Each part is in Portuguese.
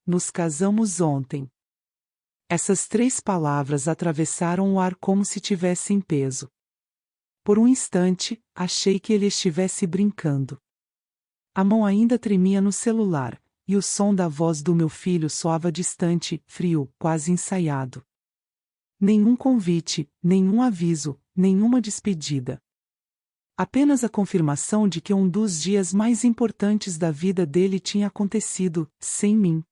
Nos casamos ontem. Essas 3 palavras atravessaram o ar como se tivessem peso. Por um instante, achei que ele estivesse brincando. A mão ainda tremia no celular, e o som da voz do meu filho soava distante, frio, quase ensaiado. Nenhum convite, nenhum aviso, nenhuma despedida. Apenas a confirmação de que um dos dias mais importantes da vida dele tinha acontecido, sem mim.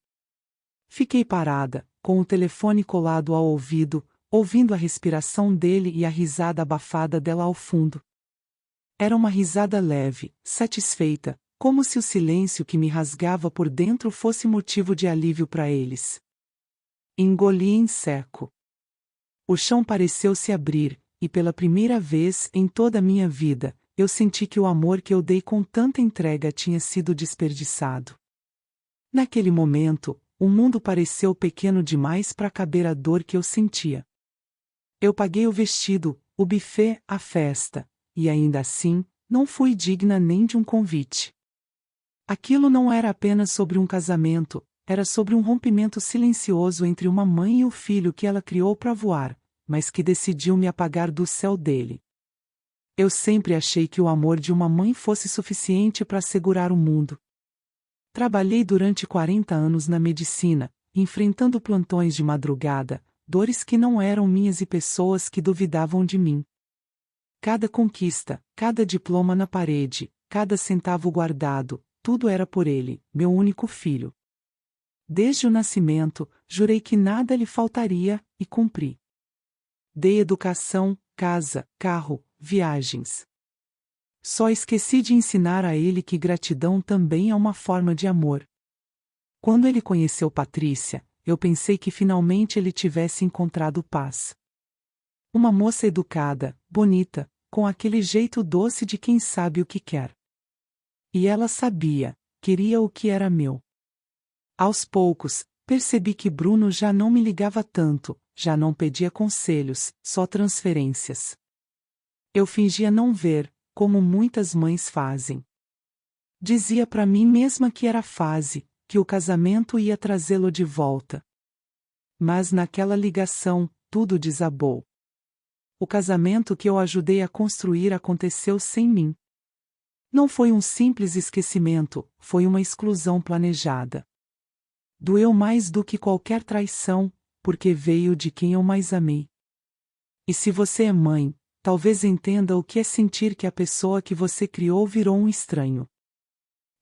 Fiquei parada, com o telefone colado ao ouvido, ouvindo a respiração dele e a risada abafada dela ao fundo. Era uma risada leve, satisfeita, como se o silêncio que me rasgava por dentro fosse motivo de alívio para eles. Engoli em seco. O chão pareceu se abrir, e pela primeira vez em toda a minha vida, eu senti que o amor que eu dei com tanta entrega tinha sido desperdiçado. Naquele momento, o mundo pareceu pequeno demais para caber a dor que eu sentia. Eu paguei o vestido, o buffet, a festa, e ainda assim, não fui digna nem de um convite. Aquilo não era apenas sobre um casamento, era sobre um rompimento silencioso entre uma mãe e o filho que ela criou para voar, mas que decidiu me apagar do céu dele. Eu sempre achei que o amor de uma mãe fosse suficiente para segurar o mundo. Trabalhei durante 40 anos na medicina, enfrentando plantões de madrugada, dores que não eram minhas e pessoas que duvidavam de mim. Cada conquista, cada diploma na parede, cada centavo guardado, tudo era por ele, meu único filho. Desde o nascimento, jurei que nada lhe faltaria, e cumpri. Dei educação, casa, carro, viagens. Só esqueci de ensinar a ele que gratidão também é uma forma de amor. Quando ele conheceu Patrícia, eu pensei que finalmente ele tivesse encontrado paz. Uma moça educada, bonita, com aquele jeito doce de quem sabe o que quer. E ela sabia, queria o que era meu. Aos poucos, percebi que Bruno já não me ligava tanto, já não pedia conselhos, só transferências. Eu fingia não ver, como muitas mães fazem. Dizia para mim mesma que era fase, que o casamento ia trazê-lo de volta. Mas naquela ligação, tudo desabou. O casamento que eu ajudei a construir aconteceu sem mim. Não foi um simples esquecimento, foi uma exclusão planejada. Doeu mais do que qualquer traição, porque veio de quem eu mais amei. E se você é mãe, talvez entenda o que é sentir que a pessoa que você criou virou um estranho.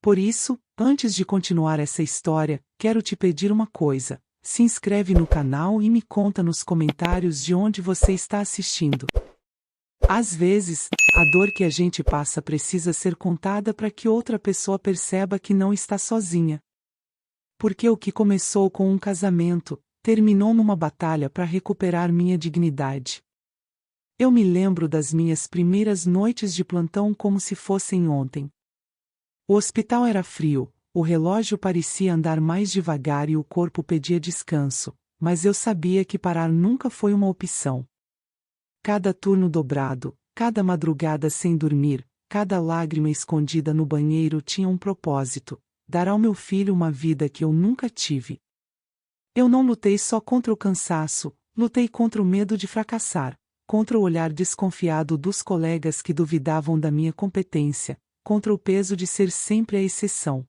Por isso, antes de continuar essa história, quero te pedir uma coisa: se inscreve no canal e me conta nos comentários de onde você está assistindo. Às vezes, a dor que a gente passa precisa ser contada para que outra pessoa perceba que não está sozinha. Porque o que começou com um casamento, terminou numa batalha para recuperar minha dignidade. Eu me lembro das minhas primeiras noites de plantão como se fossem ontem. O hospital era frio, o relógio parecia andar mais devagar e o corpo pedia descanso, mas eu sabia que parar nunca foi uma opção. Cada turno dobrado, cada madrugada sem dormir, cada lágrima escondida no banheiro tinha um propósito: dar ao meu filho uma vida que eu nunca tive. Eu não lutei só contra o cansaço, lutei contra o medo de fracassar, contra o olhar desconfiado dos colegas que duvidavam da minha competência, contra o peso de ser sempre a exceção.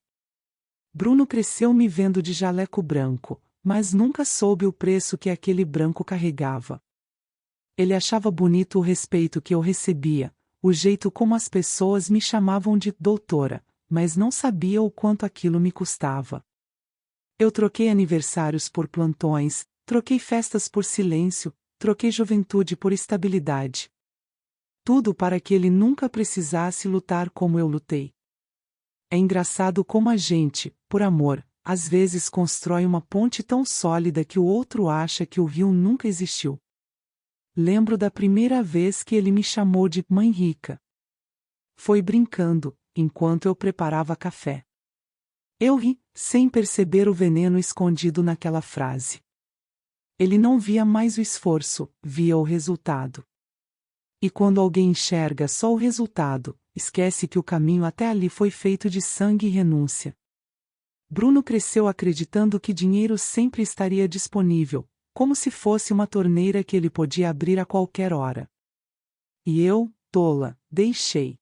Bruno cresceu me vendo de jaleco branco, mas nunca soube o preço que aquele branco carregava. Ele achava bonito o respeito que eu recebia, o jeito como as pessoas me chamavam de doutora, mas não sabia o quanto aquilo me custava. Eu troquei aniversários por plantões, troquei festas por silêncio, troquei juventude por estabilidade. Tudo para que ele nunca precisasse lutar como eu lutei. É engraçado como a gente, por amor, às vezes constrói uma ponte tão sólida que o outro acha que o rio nunca existiu. Lembro da primeira vez que ele me chamou de mãe rica. Foi brincando, enquanto eu preparava café. Eu ri, sem perceber o veneno escondido naquela frase. Ele não via mais o esforço, via o resultado. E quando alguém enxerga só o resultado, esquece que o caminho até ali foi feito de sangue e renúncia. Bruno cresceu acreditando que dinheiro sempre estaria disponível, como se fosse uma torneira que ele podia abrir a qualquer hora. E eu, tola, deixei.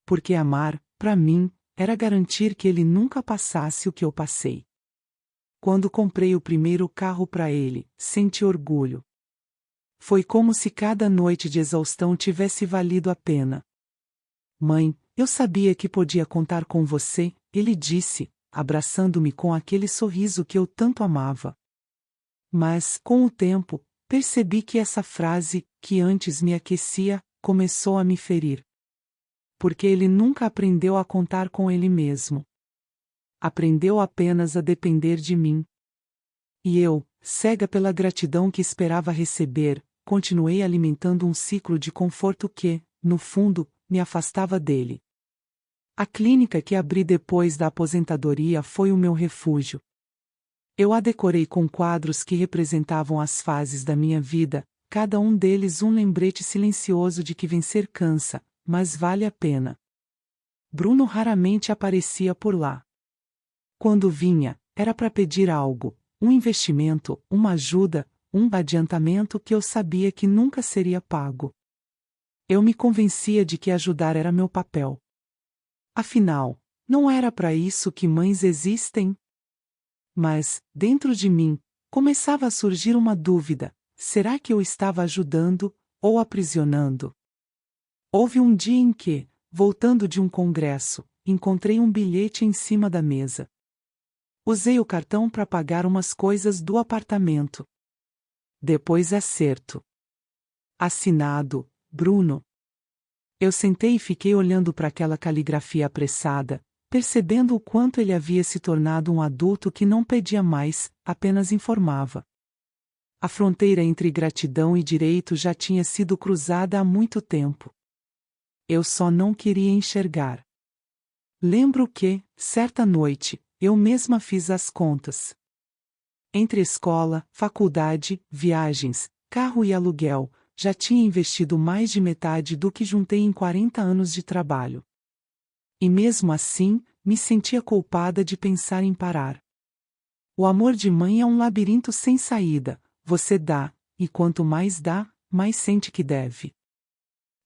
Porque amar, para mim, era garantir que ele nunca passasse o que eu passei. Quando comprei o primeiro carro para ele, senti orgulho. Foi como se cada noite de exaustão tivesse valido a pena. Mãe, eu sabia que podia contar com você, ele disse, abraçando-me com aquele sorriso que eu tanto amava. Mas, com o tempo, percebi que essa frase, que antes me aquecia, começou a me ferir. Porque ele nunca aprendeu a contar com ele mesmo. Aprendeu apenas a depender de mim. E eu, cega pela gratidão que esperava receber, continuei alimentando um ciclo de conforto que, no fundo, me afastava dele. A clínica que abri depois da aposentadoria foi o meu refúgio. Eu a decorei com quadros que representavam as fases da minha vida, cada um deles um lembrete silencioso de que vencer cansa, mas vale a pena. Bruno raramente aparecia por lá. Quando vinha, era para pedir algo, um investimento, uma ajuda, um adiantamento que eu sabia que nunca seria pago. Eu me convencia de que ajudar era meu papel. Afinal, não era para isso que mães existem? Mas, dentro de mim, começava a surgir uma dúvida: será que eu estava ajudando, ou aprisionando? Houve um dia em que, voltando de um congresso, encontrei um bilhete em cima da mesa. Usei o cartão para pagar umas coisas do apartamento. Depois acerto. Assinado, Bruno. Eu sentei e fiquei olhando para aquela caligrafia apressada, percebendo o quanto ele havia se tornado um adulto que não pedia mais, apenas informava. A fronteira entre gratidão e direito já tinha sido cruzada há muito tempo. Eu só não queria enxergar. Lembro que, certa noite, eu mesma fiz as contas. Entre escola, faculdade, viagens, carro e aluguel, já tinha investido mais de metade do que juntei em 40 anos de trabalho. E mesmo assim, me sentia culpada de pensar em parar. O amor de mãe é um labirinto sem saída, você dá, e quanto mais dá, mais sente que deve.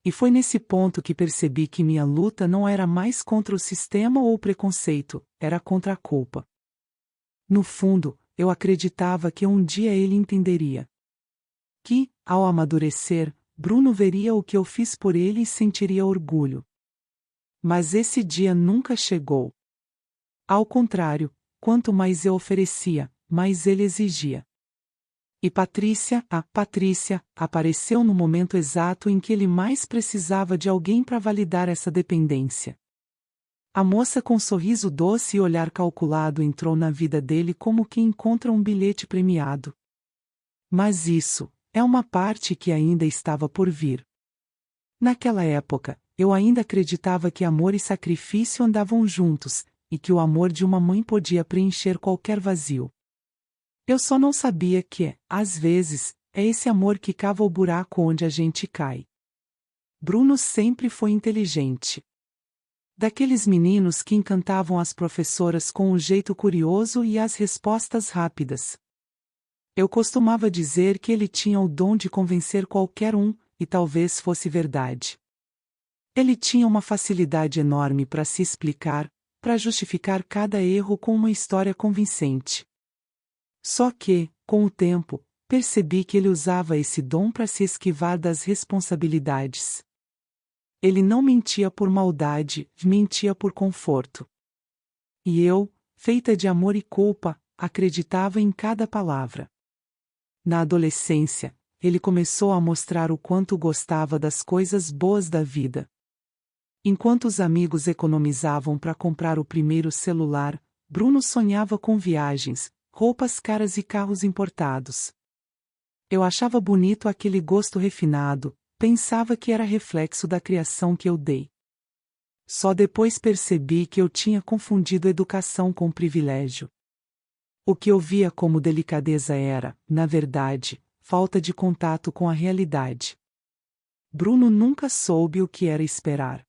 E foi nesse ponto que percebi que minha luta não era mais contra o sistema ou o preconceito, era contra a culpa. No fundo, eu acreditava que um dia ele entenderia. Que, ao amadurecer, Bruno veria o que eu fiz por ele e sentiria orgulho. Mas esse dia nunca chegou. Ao contrário, quanto mais eu oferecia, mais ele exigia. E Patrícia, apareceu no momento exato em que ele mais precisava de alguém para validar essa dependência. A moça com sorriso doce e olhar calculado entrou na vida dele como quem encontra um bilhete premiado. Mas isso é uma parte que ainda estava por vir. Naquela época, eu ainda acreditava que amor e sacrifício andavam juntos, e que o amor de uma mãe podia preencher qualquer vazio. Eu só não sabia que, às vezes, é esse amor que cava o buraco onde a gente cai. Bruno sempre foi inteligente. Daqueles meninos que encantavam as professoras com um jeito curioso e as respostas rápidas. Eu costumava dizer que ele tinha o dom de convencer qualquer um, e talvez fosse verdade. Ele tinha uma facilidade enorme para se explicar, para justificar cada erro com uma história convincente. Só que, com o tempo, percebi que ele usava esse dom para se esquivar das responsabilidades. Ele não mentia por maldade, mentia por conforto. E eu, feita de amor e culpa, acreditava em cada palavra. Na adolescência, ele começou a mostrar o quanto gostava das coisas boas da vida. Enquanto os amigos economizavam para comprar o primeiro celular, Bruno sonhava com viagens, roupas caras e carros importados. Eu achava bonito aquele gosto refinado, pensava que era reflexo da criação que eu dei. Só depois percebi que eu tinha confundido educação com privilégio. O que eu via como delicadeza era, na verdade, falta de contato com a realidade. Bruno nunca soube o que era esperar.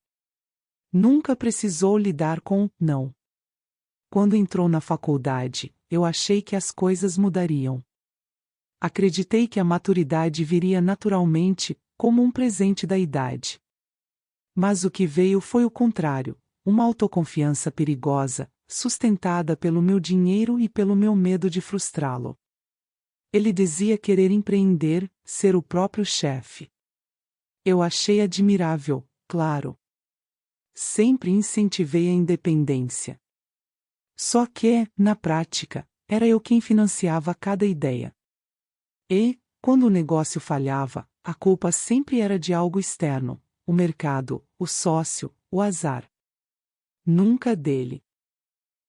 Nunca precisou lidar com não. Quando entrou na faculdade, eu achei que as coisas mudariam. Acreditei que a maturidade viria naturalmente, como um presente da idade. Mas o que veio foi o contrário, uma autoconfiança perigosa, sustentada pelo meu dinheiro e pelo meu medo de frustrá-lo. Ele dizia querer empreender, ser o próprio chefe. Eu achei admirável, claro. Sempre incentivei a independência. Só que, na prática, era eu quem financiava cada ideia. E, quando o negócio falhava, a culpa sempre era de algo externo, o mercado, o sócio, o azar. Nunca dele.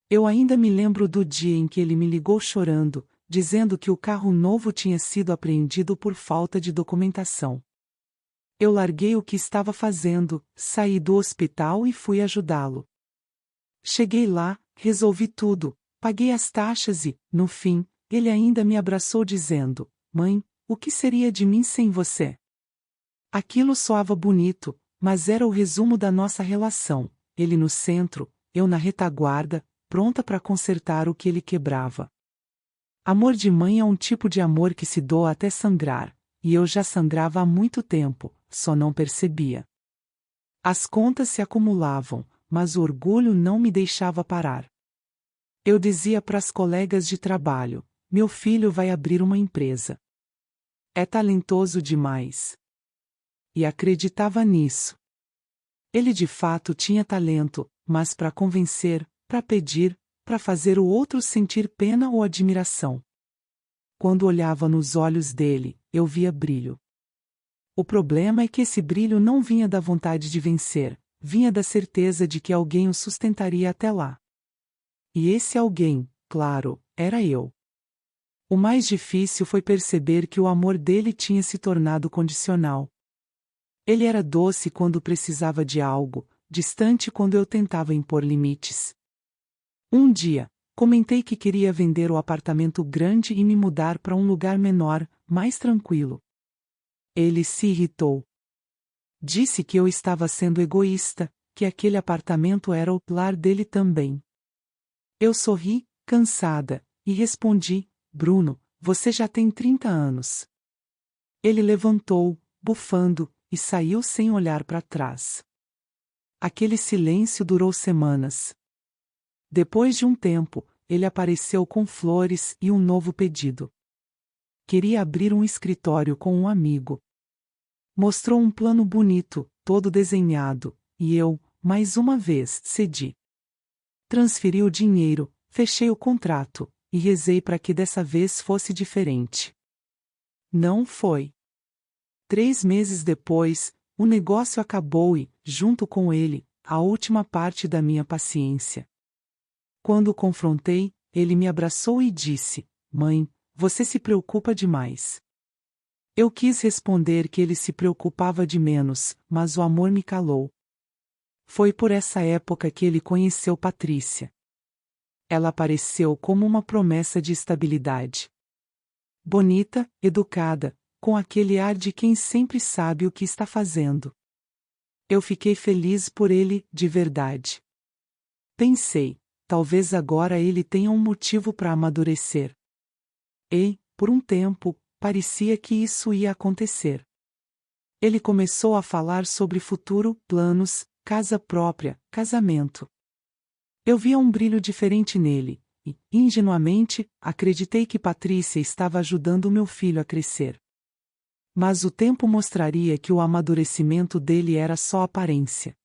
Eu ainda me lembro do dia em que ele me ligou chorando, dizendo que o carro novo tinha sido apreendido por falta de documentação. Eu larguei o que estava fazendo, saí do hospital e fui ajudá-lo. Cheguei lá, resolvi tudo, paguei as taxas e, no fim, ele ainda me abraçou dizendo: "Mãe, o que seria de mim sem você?" Aquilo soava bonito, mas era o resumo da nossa relação, ele no centro, eu na retaguarda, pronta para consertar o que ele quebrava. Amor de mãe é um tipo de amor que se doa até sangrar, e eu já sangrava há muito tempo, só não percebia. As contas se acumulavam, mas o orgulho não me deixava parar. Eu dizia para as colegas de trabalho: "Meu filho vai abrir uma empresa. É talentoso demais." E acreditava nisso. Ele de fato tinha talento, mas para convencer, para pedir, para fazer o outro sentir pena ou admiração. Quando olhava nos olhos dele, eu via brilho. O problema é que esse brilho não vinha da vontade de vencer, vinha da certeza de que alguém o sustentaria até lá. E esse alguém, claro, era eu. O mais difícil foi perceber que o amor dele tinha se tornado condicional. Ele era doce quando precisava de algo, distante quando eu tentava impor limites. Um dia, comentei que queria vender o apartamento grande e me mudar para um lugar menor, mais tranquilo. Ele se irritou. Disse que eu estava sendo egoísta, que aquele apartamento era o lar dele também. Eu sorri, cansada, e respondi: "Bruno, você já tem 30 anos." Ele levantou, bufando, e saiu sem olhar para trás. Aquele silêncio durou semanas. Depois de um tempo, ele apareceu com flores e um novo pedido. Queria abrir um escritório com um amigo. Mostrou um plano bonito, todo desenhado, e eu, mais uma vez, cedi. Transferi o dinheiro, fechei o contrato, e rezei para que dessa vez fosse diferente. Não foi. 3 meses depois, o negócio acabou e, junto com ele, a última parte da minha paciência. Quando o confrontei, ele me abraçou e disse: "Mãe, você se preocupa demais." Eu quis responder que ele se preocupava de menos, mas o amor me calou. Foi por essa época que ele conheceu Patrícia. Ela apareceu como uma promessa de estabilidade. Bonita, educada, com aquele ar de quem sempre sabe o que está fazendo. Eu fiquei feliz por ele, de verdade. Pensei: talvez agora ele tenha um motivo para amadurecer. E, por um tempo, parecia que isso ia acontecer. Ele começou a falar sobre futuro, planos, casa própria, casamento. Eu via um brilho diferente nele, e, ingenuamente, acreditei que Patrícia estava ajudando meu filho a crescer. Mas o tempo mostraria que o amadurecimento dele era só aparência.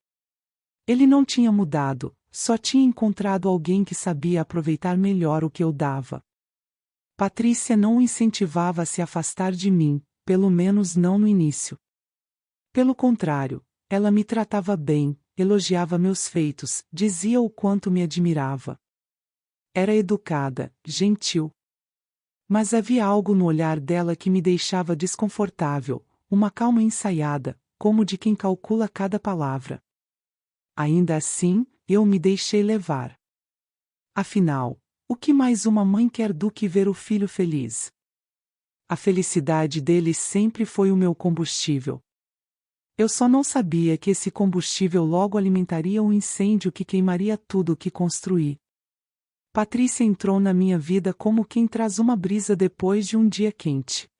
Ele não tinha mudado, só tinha encontrado alguém que sabia aproveitar melhor o que eu dava. Patrícia não o incentivava a se afastar de mim, pelo menos não no início. Pelo contrário, ela me tratava bem, elogiava meus feitos, dizia o quanto me admirava. Era educada, gentil. Mas havia algo no olhar dela que me deixava desconfortável, uma calma ensaiada, como de quem calcula cada palavra. Ainda assim, eu me deixei levar. Afinal, o que mais uma mãe quer do que ver o filho feliz? A felicidade dele sempre foi o meu combustível. Eu só não sabia que esse combustível logo alimentaria um incêndio que queimaria tudo o que construí. Patrícia entrou na minha vida como quem traz uma brisa depois de um dia quente.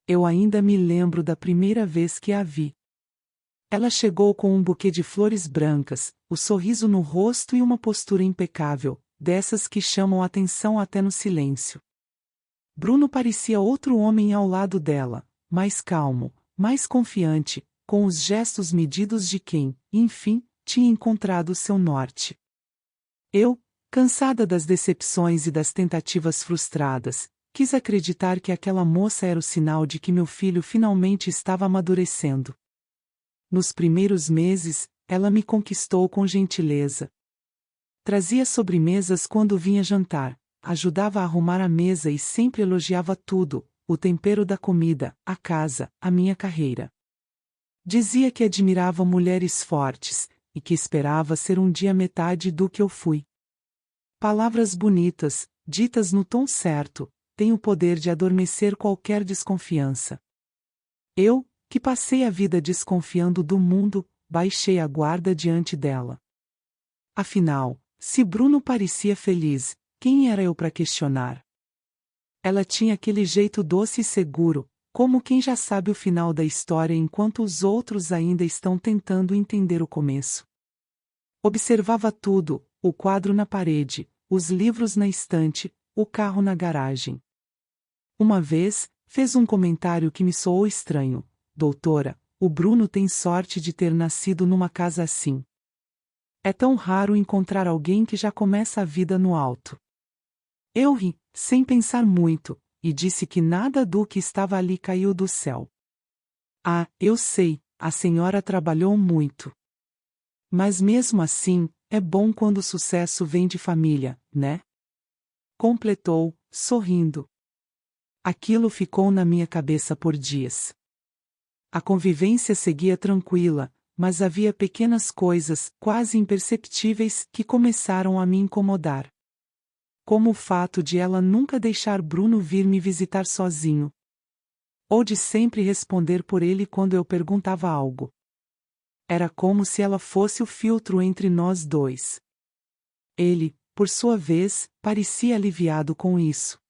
Eu ainda me lembro da primeira vez que a vi. Ela chegou com um buquê de flores brancas, o sorriso no rosto e uma postura impecável, dessas que chamam atenção até no silêncio. Bruno parecia outro homem ao lado dela, mais calmo, mais confiante, com os gestos medidos de quem, enfim, tinha encontrado seu norte. Eu, cansada das decepções e das tentativas frustradas, quis acreditar que aquela moça era o sinal de que meu filho finalmente estava amadurecendo. Nos primeiros meses, ela me conquistou com gentileza. Trazia sobremesas quando vinha jantar, ajudava a arrumar a mesa e sempre elogiava tudo, o tempero da comida, a casa, a minha carreira. Dizia que admirava mulheres fortes, e que esperava ser um dia metade do que eu fui. Palavras bonitas, ditas no tom certo, têm o poder de adormecer qualquer desconfiança. Eu, que passei a vida desconfiando do mundo, baixei a guarda diante dela. Afinal, se Bruno parecia feliz, quem era eu para questionar? Ela tinha aquele jeito doce e seguro, como quem já sabe o final da história enquanto os outros ainda estão tentando entender o começo. Observava tudo, o quadro na parede, os livros na estante, o carro na garagem. Uma vez, fez um comentário que me soou estranho. Doutora, o Bruno tem sorte de ter nascido numa casa assim. É tão raro encontrar alguém que já começa a vida no alto. Eu ri, sem pensar muito, e disse que nada do que estava ali caiu do céu. Ah, eu sei, a senhora trabalhou muito. Mas mesmo assim, é bom quando o sucesso vem de família, né? Completou, sorrindo. Aquilo ficou na minha cabeça por dias. A convivência seguia tranquila, mas havia pequenas coisas, quase imperceptíveis, que começaram a me incomodar. Como o fato de ela nunca deixar Bruno vir me visitar sozinho. Ou de sempre responder por ele quando eu perguntava algo. Era como se ela fosse o filtro entre nós dois. Ele, por sua vez, parecia aliviado com isso.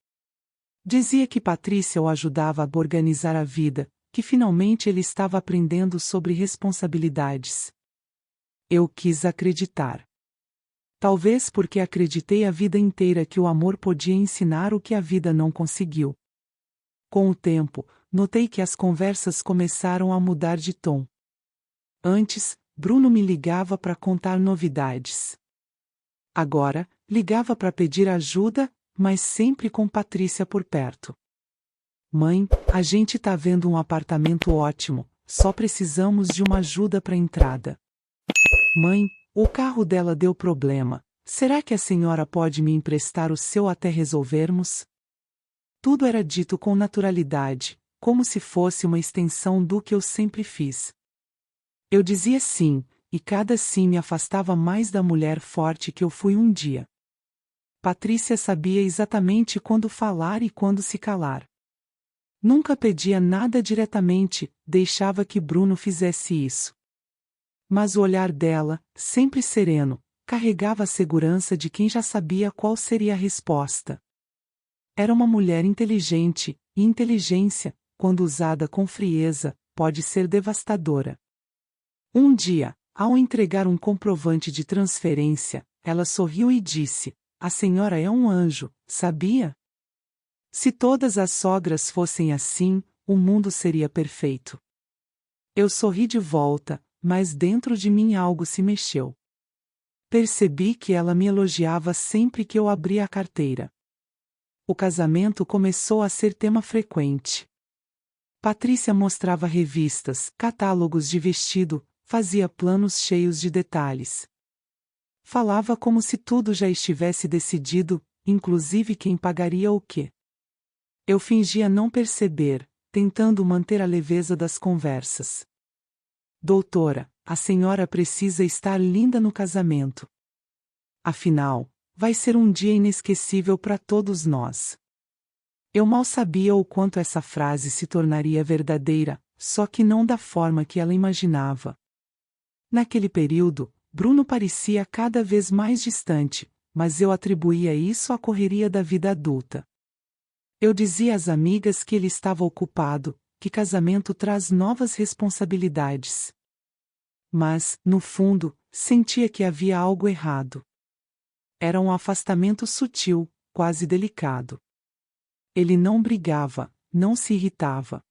Dizia que Patrícia o ajudava a organizar a vida, que finalmente ele estava aprendendo sobre responsabilidades. Eu quis acreditar. Talvez porque acreditei a vida inteira que o amor podia ensinar o que a vida não conseguiu. Com o tempo, notei que as conversas começaram a mudar de tom. Antes, Bruno me ligava para contar novidades. Agora, ligava para pedir ajuda, mas sempre com Patrícia por perto. Mãe, a gente tá vendo um apartamento ótimo, só precisamos de uma ajuda para entrada. Mãe, o carro dela deu problema, será que a senhora pode me emprestar o seu até resolvermos? Tudo era dito com naturalidade, como se fosse uma extensão do que eu sempre fiz. Eu dizia sim, e cada sim me afastava mais da mulher forte que eu fui um dia. Patrícia sabia exatamente quando falar e quando se calar. Nunca pedia nada diretamente, deixava que Bruno fizesse isso. Mas o olhar dela, sempre sereno, carregava a segurança de quem já sabia qual seria a resposta. Era uma mulher inteligente, e inteligência, quando usada com frieza, pode ser devastadora. Um dia, ao entregar um comprovante de transferência, ela sorriu e disse: "A senhora é um anjo, sabia? Se todas as sogras fossem assim, o mundo seria perfeito." Eu sorri de volta, mas dentro de mim algo se mexeu. Percebi que ela me elogiava sempre que eu abria a carteira. O casamento começou a ser tema frequente. Patrícia mostrava revistas, catálogos de vestido, fazia planos cheios de detalhes. Falava como se tudo já estivesse decidido, inclusive quem pagaria o quê. Eu fingia não perceber, tentando manter a leveza das conversas. "Doutora, a senhora precisa estar linda no casamento. Afinal, vai ser um dia inesquecível para todos nós." Eu mal sabia o quanto essa frase se tornaria verdadeira, só que não da forma que ela imaginava. Naquele período, Bruno parecia cada vez mais distante, mas eu atribuía isso à correria da vida adulta. Eu dizia às amigas que ele estava ocupado, que casamento traz novas responsabilidades. Mas, no fundo, sentia que havia algo errado. Era um afastamento sutil, quase delicado. Ele não brigava, não se irritava.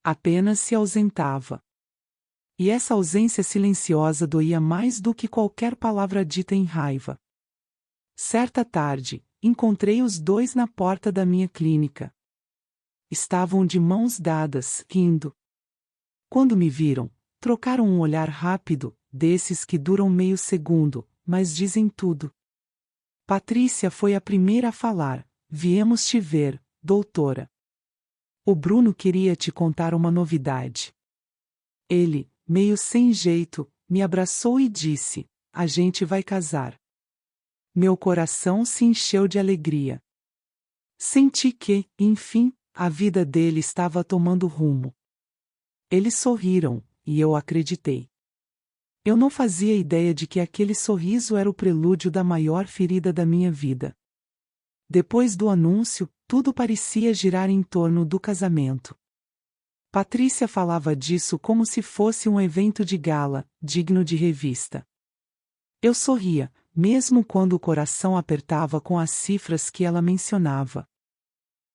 Apenas se ausentava. E essa ausência silenciosa doía mais do que qualquer palavra dita em raiva. Certa tarde, encontrei os dois na porta da minha clínica. Estavam de mãos dadas, rindo. Quando me viram, trocaram um olhar rápido, desses que duram meio segundo, mas dizem tudo. Patrícia foi a primeira a falar: "Viemos te ver, doutora. O Bruno queria te contar uma novidade." Ele, meio sem jeito, me abraçou e disse: "A gente vai casar." Meu coração se encheu de alegria. Senti que, enfim, a vida dele estava tomando rumo. Eles sorriram, e eu acreditei. Eu não fazia ideia de que aquele sorriso era o prelúdio da maior ferida da minha vida. Depois do anúncio, tudo parecia girar em torno do casamento. Patrícia falava disso como se fosse um evento de gala, digno de revista. Eu sorria, mesmo quando o coração apertava com as cifras que ela mencionava.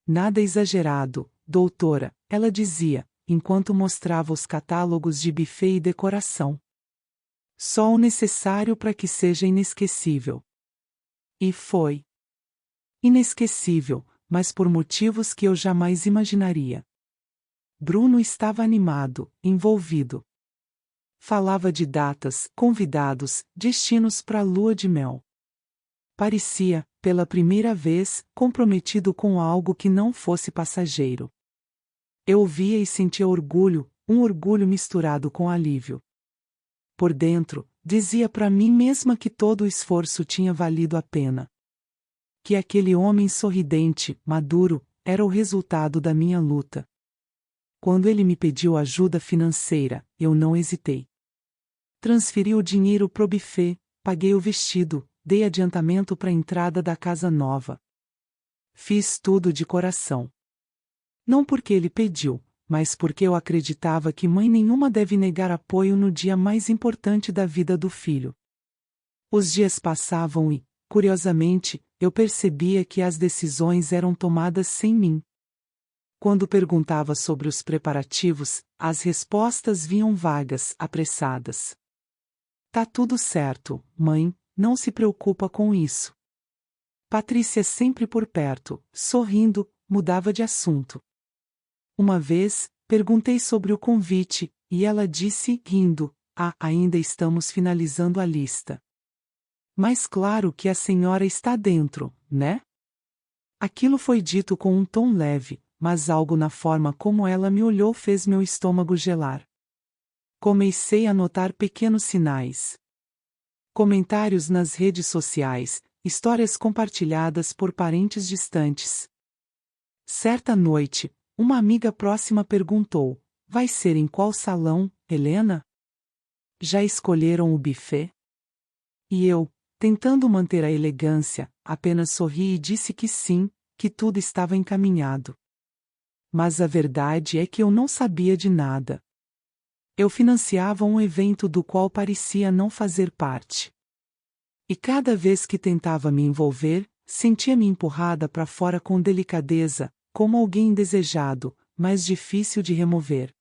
"Nada exagerado, doutora", ela dizia, enquanto mostrava os catálogos de buffet e decoração. "Só o necessário para que seja inesquecível." E foi. Inesquecível, mas por motivos que eu jamais imaginaria. Bruno estava animado, envolvido. Falava de datas, convidados, destinos para a lua de mel. Parecia, pela primeira vez, comprometido com algo que não fosse passageiro. Eu ouvia e sentia orgulho, um orgulho misturado com alívio. Por dentro, dizia para mim mesma que todo o esforço tinha valido a pena. Que aquele homem sorridente, maduro, era o resultado da minha luta. Quando ele me pediu ajuda financeira, eu não hesitei. Transferi o dinheiro pro buffet, paguei o vestido, dei adiantamento para a entrada da casa nova. Fiz tudo de coração. Não porque ele pediu, mas porque eu acreditava que mãe nenhuma deve negar apoio no dia mais importante da vida do filho. Os dias passavam e, curiosamente, eu percebia que as decisões eram tomadas sem mim. Quando perguntava sobre os preparativos, as respostas vinham vagas, apressadas. "Tá tudo certo, mãe, não se preocupa com isso." Patrícia sempre por perto, sorrindo, mudava de assunto. Uma vez, perguntei sobre o convite, e ela disse, rindo: "Ah, ainda estamos finalizando a lista." "Mas claro que a senhora está dentro, né?" Aquilo foi dito com um tom leve, mas algo na forma como ela me olhou fez meu estômago gelar. Comecei a notar pequenos sinais. Comentários nas redes sociais, histórias compartilhadas por parentes distantes. Certa noite, uma amiga próxima perguntou: "Vai ser em qual salão, Helena? Já escolheram o buffet?" E eu, tentando manter a elegância, apenas sorri e disse que sim, que tudo estava encaminhado. Mas a verdade é que eu não sabia de nada. Eu financiava um evento do qual parecia não fazer parte. E cada vez que tentava me envolver, sentia-me empurrada para fora com delicadeza, como alguém indesejado, mas difícil de remover.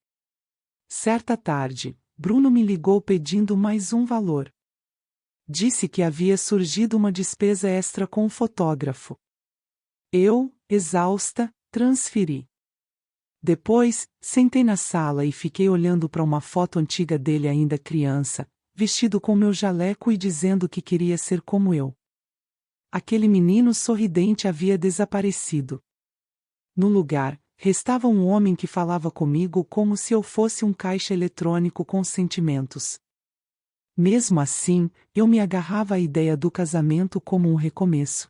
Certa tarde, Bruno me ligou pedindo mais um valor. Disse que havia surgido uma despesa extra com o fotógrafo. Eu, exausta, transferi. Depois, sentei na sala e fiquei olhando para uma foto antiga dele ainda criança, vestido com meu jaleco e dizendo que queria ser como eu. Aquele menino sorridente havia desaparecido. No lugar, restava um homem que falava comigo como se eu fosse um caixa eletrônico com sentimentos. Mesmo assim, eu me agarrava à ideia do casamento como um recomeço.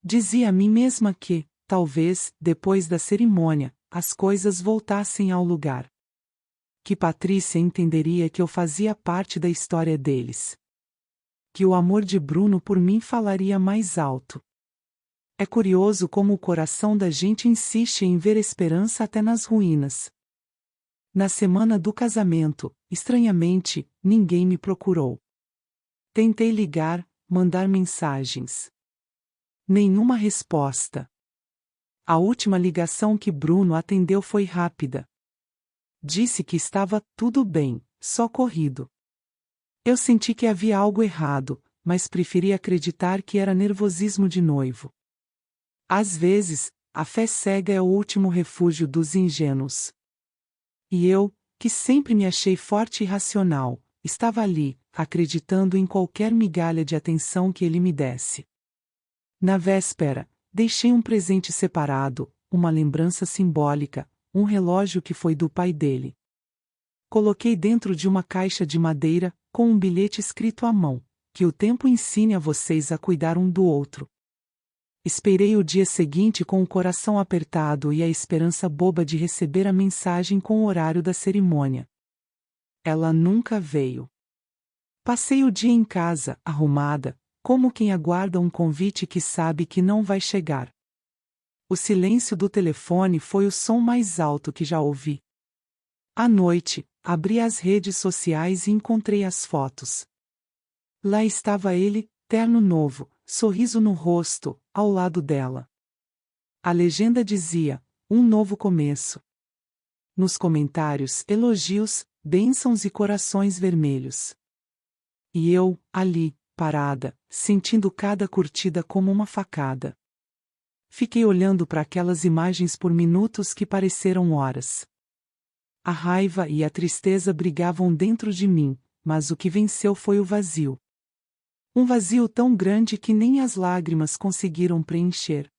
Dizia a mim mesma que, talvez, depois da cerimônia, as coisas voltassem ao lugar. Que Patrícia entenderia que eu fazia parte da história deles. que o amor de Bruno por mim falaria mais alto. É curioso como o coração da gente insiste em ver esperança até nas ruínas. Na semana do casamento, estranhamente, ninguém me procurou. Tentei ligar, mandar mensagens. Nenhuma resposta. A última ligação que Bruno atendeu foi rápida. Disse que estava tudo bem, só corrido. Eu senti que havia algo errado, mas preferi acreditar que era nervosismo de noivo. Às vezes, a fé cega é o último refúgio dos ingênuos. E eu, que sempre me achei forte e racional, estava ali, acreditando em qualquer migalha de atenção que ele me desse. Na véspera, deixei um presente separado, uma lembrança simbólica, um relógio que foi do pai dele. Coloquei dentro de uma caixa de madeira, com um bilhete escrito à mão: que o tempo ensine a vocês a cuidar um do outro. Esperei o dia seguinte com o coração apertado e a esperança boba de receber a mensagem com o horário da cerimônia. Ela nunca veio. Passei o dia em casa, arrumada, como quem aguarda um convite que sabe que não vai chegar. O silêncio do telefone foi o som mais alto que já ouvi. À noite, abri as redes sociais e encontrei as fotos. Lá estava ele, terno novo, sorriso no rosto, ao lado dela. A legenda dizia: um novo começo. Nos comentários, elogios, bênçãos e corações vermelhos. E eu, ali, parada, sentindo cada curtida como uma facada. Fiquei olhando para aquelas imagens por minutos que pareceram horas. A raiva e a tristeza brigavam dentro de mim, mas o que venceu foi o vazio. Um vazio tão grande que nem as lágrimas conseguiram preencher.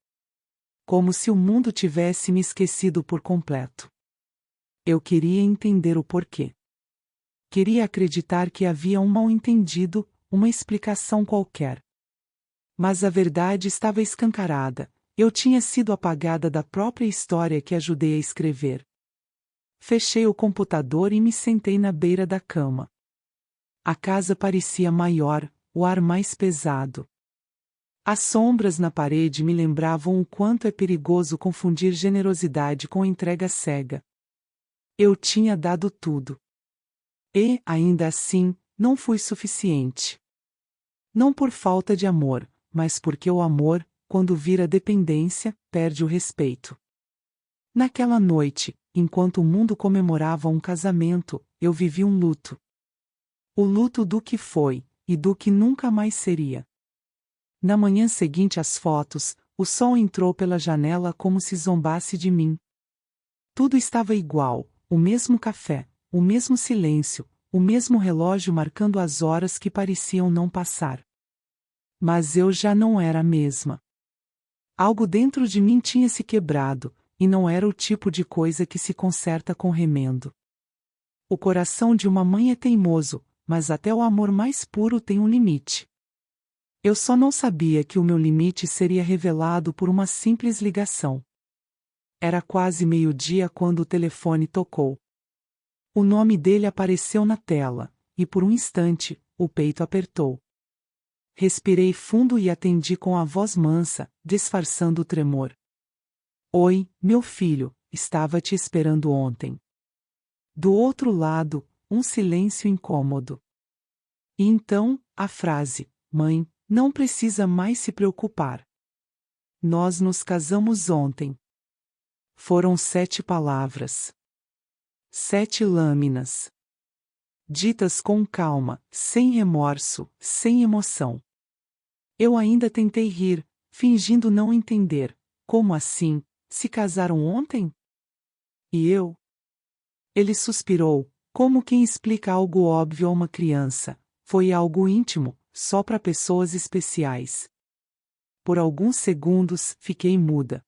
Como se o mundo tivesse me esquecido por completo. Eu queria entender o porquê. Queria acreditar que havia um mal-entendido, uma explicação qualquer. Mas a verdade estava escancarada. Eu tinha sido apagada da própria história que ajudei a escrever. Fechei o computador e me sentei na beira da cama. A casa parecia maior, o ar mais pesado. As sombras na parede me lembravam o quanto é perigoso confundir generosidade com entrega cega. Eu tinha dado tudo. E, ainda assim, não fui suficiente. Não por falta de amor, mas porque o amor, quando vira dependência, perde o respeito. Naquela noite, enquanto o mundo comemorava um casamento, eu vivi um luto. O luto do que foi, e do que nunca mais seria. Na manhã seguinte às fotos, o sol entrou pela janela como se zombasse de mim. Tudo estava igual, o mesmo café, o mesmo silêncio, o mesmo relógio marcando as horas que pareciam não passar. Mas eu já não era a mesma. Algo dentro de mim tinha se quebrado, e não era o tipo de coisa que se conserta com remendo. O coração de uma mãe é teimoso, mas até o amor mais puro tem um limite. Eu só não sabia que o meu limite seria revelado por uma simples ligação. Era quase meio-dia quando o telefone tocou. O nome dele apareceu na tela, e por um instante, o peito apertou. Respirei fundo e atendi com a voz mansa, disfarçando o tremor. Oi, meu filho, estava te esperando ontem. Do outro lado, um silêncio incômodo. E então, a frase: mãe, não precisa mais se preocupar. Nós nos casamos ontem. Foram 7 palavras. 7 lâminas. Ditas com calma, sem remorso, sem emoção. Eu ainda tentei rir, fingindo não entender. Como assim? Se casaram ontem? E eu? Ele suspirou, como quem explica algo óbvio a uma criança. Foi algo íntimo, só para pessoas especiais. Por alguns segundos, fiquei muda.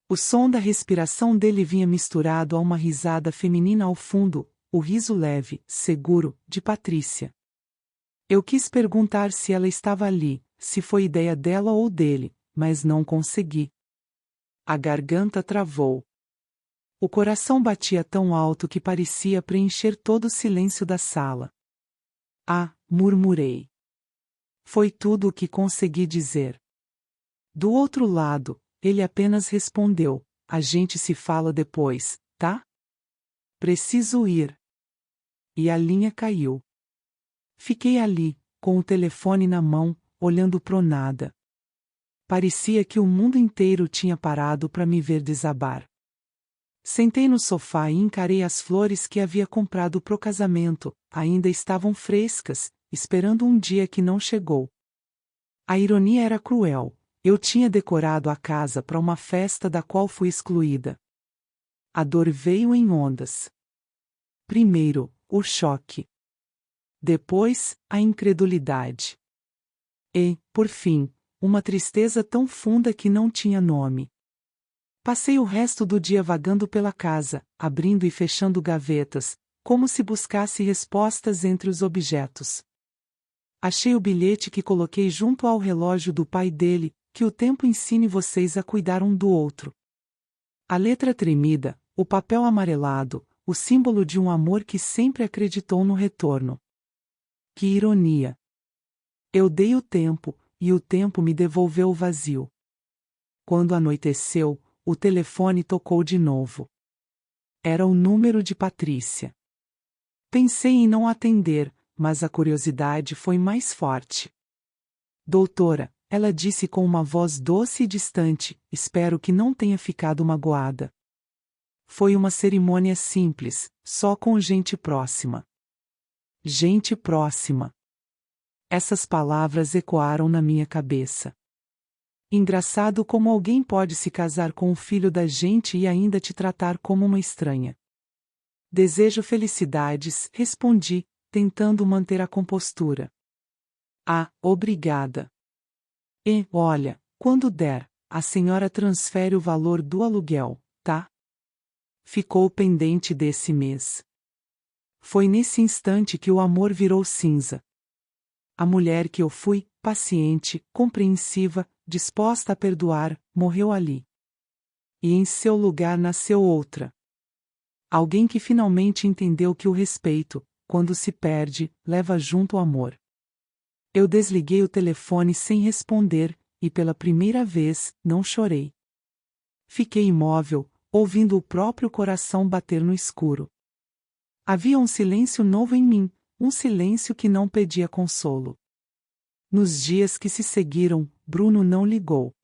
O som da respiração dele vinha misturado a uma risada feminina ao fundo, o riso leve, seguro, de Patrícia. Eu quis perguntar se ela estava ali, se foi ideia dela ou dele, mas não consegui. A garganta travou. O coração batia tão alto que parecia preencher todo o silêncio da sala. Ah, murmurei. Foi tudo o que consegui dizer. Do outro lado, ele apenas respondeu: a gente se fala depois, tá? Preciso ir. E a linha caiu. Fiquei ali, com o telefone na mão, olhando pro nada. Parecia que o mundo inteiro tinha parado para me ver desabar. Sentei no sofá e encarei as flores que havia comprado pro casamento, ainda estavam frescas, esperando um dia que não chegou. A ironia era cruel. Eu tinha decorado a casa para uma festa da qual fui excluída. A dor veio em ondas. Primeiro, o choque. Depois, a incredulidade. E, por fim, uma tristeza tão funda que não tinha nome. Passei o resto do dia vagando pela casa, abrindo e fechando gavetas, como se buscasse respostas entre os objetos. Achei o bilhete que coloquei junto ao relógio do pai dele: que o tempo ensine vocês a cuidar um do outro. A letra tremida, o papel amarelado, o símbolo de um amor que sempre acreditou no retorno. Que ironia! Eu dei o tempo, e o tempo me devolveu o vazio. Quando anoiteceu, o telefone tocou de novo. Era o número de Patrícia. Pensei em não atender, mas a curiosidade foi mais forte. Doutora, ela disse com uma voz doce e distante, espero que não tenha ficado magoada. Foi uma cerimônia simples, só com gente próxima. Gente próxima. Essas palavras ecoaram na minha cabeça. Engraçado como alguém pode se casar com o filho da gente e ainda te tratar como uma estranha. Desejo felicidades, respondi, tentando manter a compostura. Ah, obrigada. E, olha, quando der, a senhora transfere o valor do aluguel, tá? Ficou pendente desse mês. Foi nesse instante que o amor virou cinza. A mulher que eu fui, paciente, compreensiva, disposta a perdoar, morreu ali. E em seu lugar nasceu outra. Alguém que finalmente entendeu que o respeito, quando se perde, leva junto o amor. Eu desliguei o telefone sem responder, e pela primeira vez, não chorei. Fiquei imóvel, ouvindo o próprio coração bater no escuro. Havia um silêncio novo em mim, um silêncio que não pedia consolo. Nos dias que se seguiram, Bruno não ligou.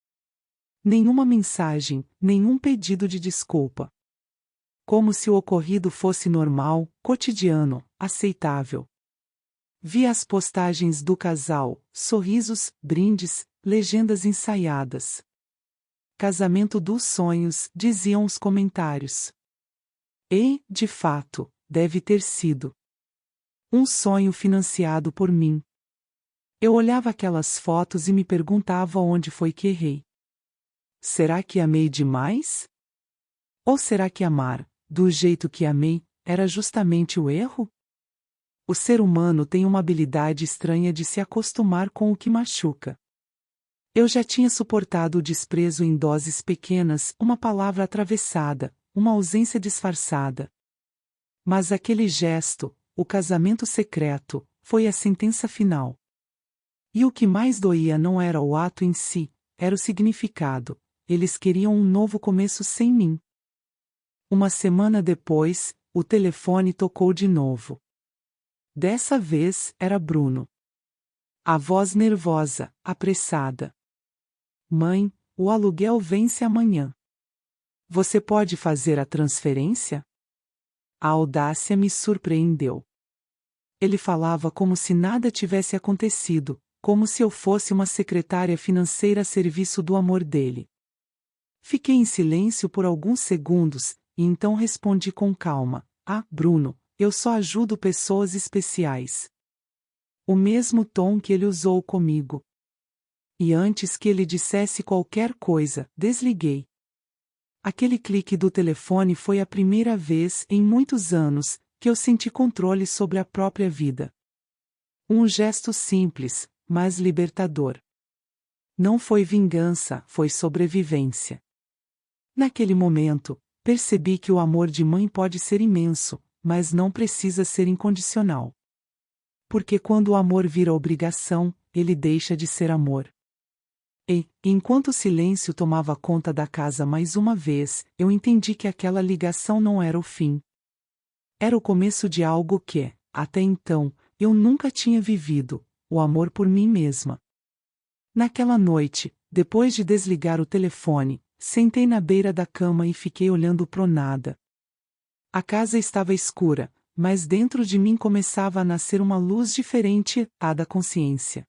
Nenhuma mensagem, nenhum pedido de desculpa. Como se o ocorrido fosse normal, cotidiano, aceitável. Vi as postagens do casal, sorrisos, brindes, legendas ensaiadas. Casamento dos sonhos, diziam os comentários. E, de fato, deve ter sido um sonho financiado por mim. Eu olhava aquelas fotos e me perguntava onde foi que errei. Será que amei demais? Ou será que amar, do jeito que amei, era justamente o erro? O ser humano tem uma habilidade estranha de se acostumar com o que machuca. Eu já tinha suportado o desprezo em doses pequenas, uma palavra atravessada, uma ausência disfarçada. Mas aquele gesto, o casamento secreto, foi a sentença final. E o que mais doía não era o ato em si, era o significado. Eles queriam um novo começo sem mim. Uma semana depois, o telefone tocou de novo. Dessa vez, era Bruno. A voz nervosa, apressada. Mãe, o aluguel vence amanhã. Você pode fazer a transferência? A audácia me surpreendeu. Ele falava como se nada tivesse acontecido, como se eu fosse uma secretária financeira a serviço do amor dele. Fiquei em silêncio por alguns segundos, e então respondi com calma: Ah, Bruno, eu só ajudo pessoas especiais. O mesmo tom que ele usou comigo. E antes que ele dissesse qualquer coisa, desliguei. Aquele clique do telefone foi a primeira vez, em muitos anos, que eu senti controle sobre a própria vida. Um gesto simples, mas libertador. Não foi vingança, foi sobrevivência. Naquele momento, percebi que o amor de mãe pode ser imenso, mas não precisa ser incondicional. Porque quando o amor vira obrigação, ele deixa de ser amor. E, enquanto o silêncio tomava conta da casa mais uma vez, eu entendi que aquela ligação não era o fim. Era o começo de algo que, até então, eu nunca tinha vivido: o amor por mim mesma. Naquela noite, depois de desligar o telefone, sentei na beira da cama e fiquei olhando pro nada. A casa estava escura, mas dentro de mim começava a nascer uma luz diferente, a da consciência.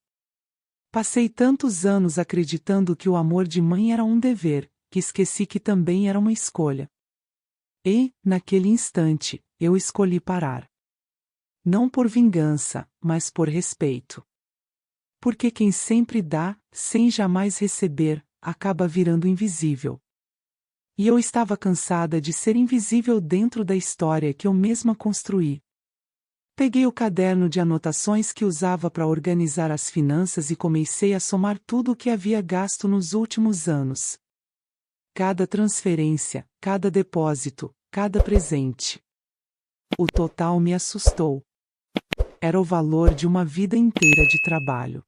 Passei tantos anos acreditando que o amor de mãe era um dever, que esqueci que também era uma escolha. E, naquele instante, eu escolhi parar. Não por vingança, mas por respeito. Porque quem sempre dá, sem jamais receber, acaba virando invisível. E eu estava cansada de ser invisível dentro da história que eu mesma construí. Peguei o caderno de anotações que usava para organizar as finanças e comecei a somar tudo o que havia gasto nos últimos anos. Cada transferência, cada depósito, cada presente. O total me assustou. Era o valor de uma vida inteira de trabalho.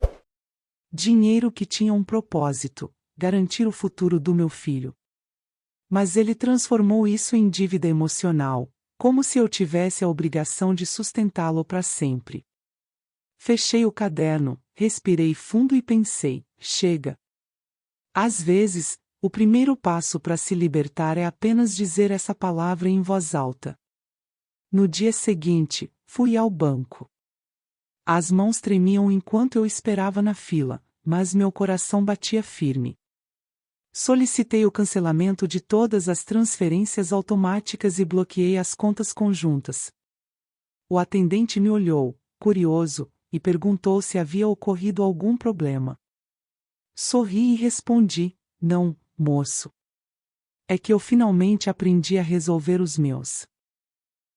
Dinheiro que tinha um propósito: garantir o futuro do meu filho. Mas ele transformou isso em dívida emocional, como se eu tivesse a obrigação de sustentá-lo para sempre. Fechei o caderno, respirei fundo e pensei: chega. Às vezes, o primeiro passo para se libertar é apenas dizer essa palavra em voz alta. No dia seguinte, fui ao banco. As mãos tremiam enquanto eu esperava na fila, mas meu coração batia firme. Solicitei o cancelamento de todas as transferências automáticas e bloqueei as contas conjuntas. O atendente me olhou, curioso, e perguntou se havia ocorrido algum problema. Sorri e respondi: não, moço. É que eu finalmente aprendi a resolver os meus.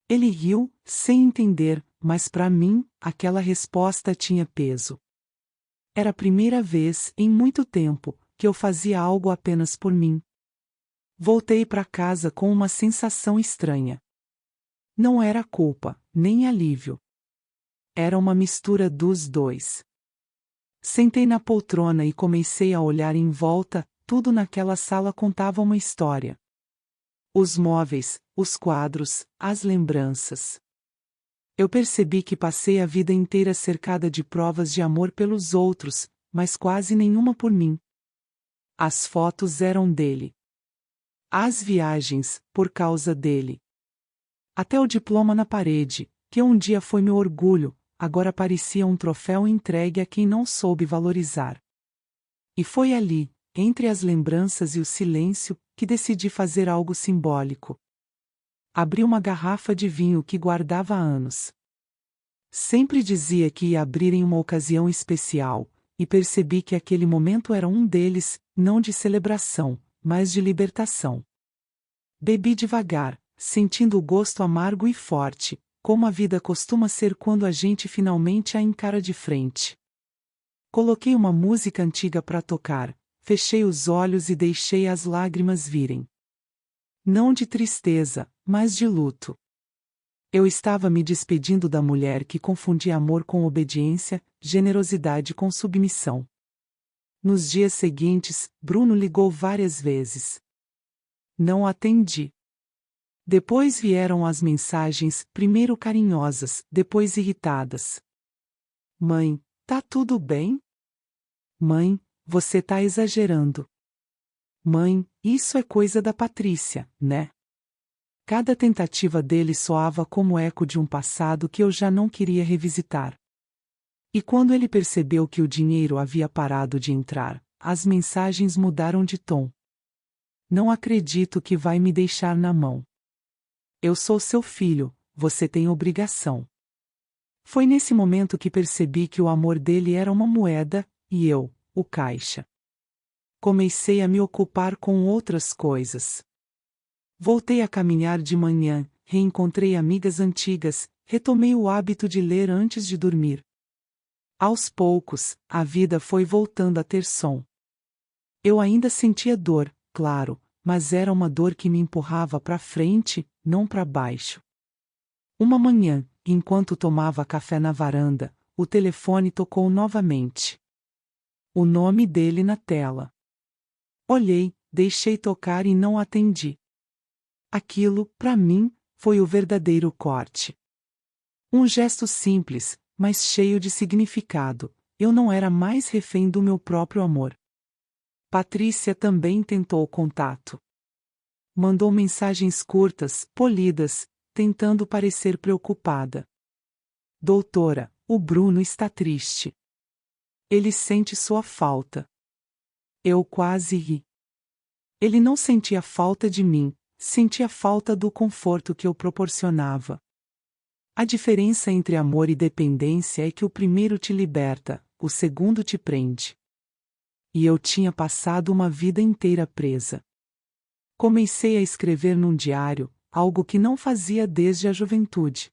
Ele riu, sem entender, mas para mim, aquela resposta tinha peso. Era a primeira vez, em muito tempo, que eu fazia algo apenas por mim. Voltei para casa com uma sensação estranha. Não era culpa, nem alívio. Era uma mistura dos dois. Sentei na poltrona e comecei a olhar em volta, tudo naquela sala contava uma história. Os móveis, os quadros, as lembranças. Eu percebi que passei a vida inteira cercada de provas de amor pelos outros, mas quase nenhuma por mim. As fotos eram dele. As viagens, por causa dele. Até o diploma na parede, que um dia foi meu orgulho, agora parecia um troféu entregue a quem não soube valorizar. E foi ali, entre as lembranças e o silêncio, que decidi fazer algo simbólico. Abri uma garrafa de vinho que guardava há anos. Sempre dizia que ia abrir em uma ocasião especial, e percebi que aquele momento era um deles, não de celebração, mas de libertação. Bebi devagar, sentindo o gosto amargo e forte, como a vida costuma ser quando a gente finalmente a encara de frente. Coloquei uma música antiga para tocar, fechei os olhos e deixei as lágrimas virem. Não de tristeza, mas de luto. Eu estava me despedindo da mulher que confundia amor com obediência, generosidade com submissão. Nos dias seguintes, Bruno ligou várias vezes. Não atendi. Depois vieram as mensagens, primeiro carinhosas, depois irritadas. Mãe, tá tudo bem? Mãe, você tá exagerando. Mãe, isso é coisa da Patrícia, né? Cada tentativa dele soava como eco de um passado que eu já não queria revisitar. E quando ele percebeu que o dinheiro havia parado de entrar, as mensagens mudaram de tom. Não acredito que vai me deixar na mão. Eu sou seu filho, você tem obrigação. Foi nesse momento que percebi que o amor dele era uma moeda, e eu, o caixa. Comecei a me ocupar com outras coisas. Voltei a caminhar de manhã, reencontrei amigas antigas, retomei o hábito de ler antes de dormir. Aos poucos, a vida foi voltando a ter som. Eu ainda sentia dor, claro, mas era uma dor que me empurrava para frente, não para baixo. Uma manhã, enquanto tomava café na varanda, o telefone tocou novamente. O nome dele na tela. Olhei, deixei tocar e não atendi. Aquilo, para mim, foi o verdadeiro corte. Um gesto simples, mas cheio de significado. Eu não era mais refém do meu próprio amor. Patrícia também tentou o contato. Mandou mensagens curtas, polidas, tentando parecer preocupada. Doutora, o Bruno está triste. Ele sente sua falta. Eu quase ri. Ele não sentia falta de mim, sentia falta do conforto que eu proporcionava. A diferença entre amor e dependência é que o primeiro te liberta, o segundo te prende. E eu tinha passado uma vida inteira presa. Comecei a escrever num diário, algo que não fazia desde a juventude.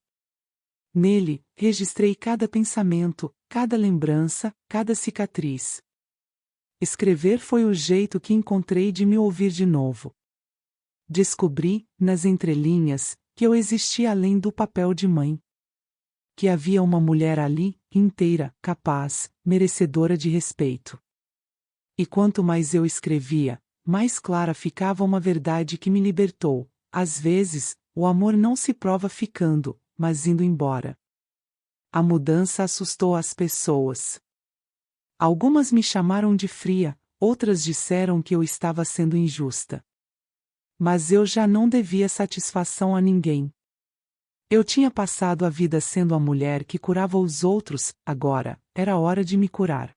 Nele, registrei cada pensamento, cada lembrança, cada cicatriz. Escrever foi o jeito que encontrei de me ouvir de novo. Descobri, nas entrelinhas, que eu existia além do papel de mãe. Que havia uma mulher ali, inteira, capaz, merecedora de respeito. E quanto mais eu escrevia, mais clara ficava uma verdade que me libertou. Às vezes, o amor não se prova ficando, mas indo embora. A mudança assustou as pessoas. Algumas me chamaram de fria, outras disseram que eu estava sendo injusta. Mas eu já não devia satisfação a ninguém. Eu tinha passado a vida sendo a mulher que curava os outros, agora, era hora de me curar.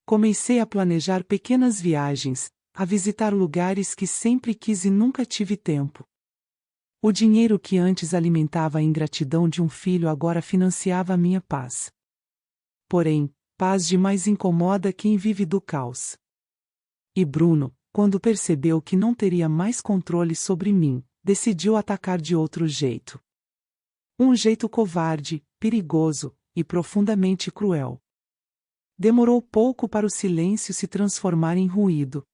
Comecei a planejar pequenas viagens, a visitar lugares que sempre quis e nunca tive tempo. O dinheiro que antes alimentava a ingratidão de um filho agora financiava a minha paz. Porém, paz demais incomoda quem vive do caos. E Bruno, quando percebeu que não teria mais controle sobre mim, decidiu atacar de outro jeito. Um jeito covarde, perigoso e profundamente cruel. Demorou pouco para o silêncio se transformar em ruído.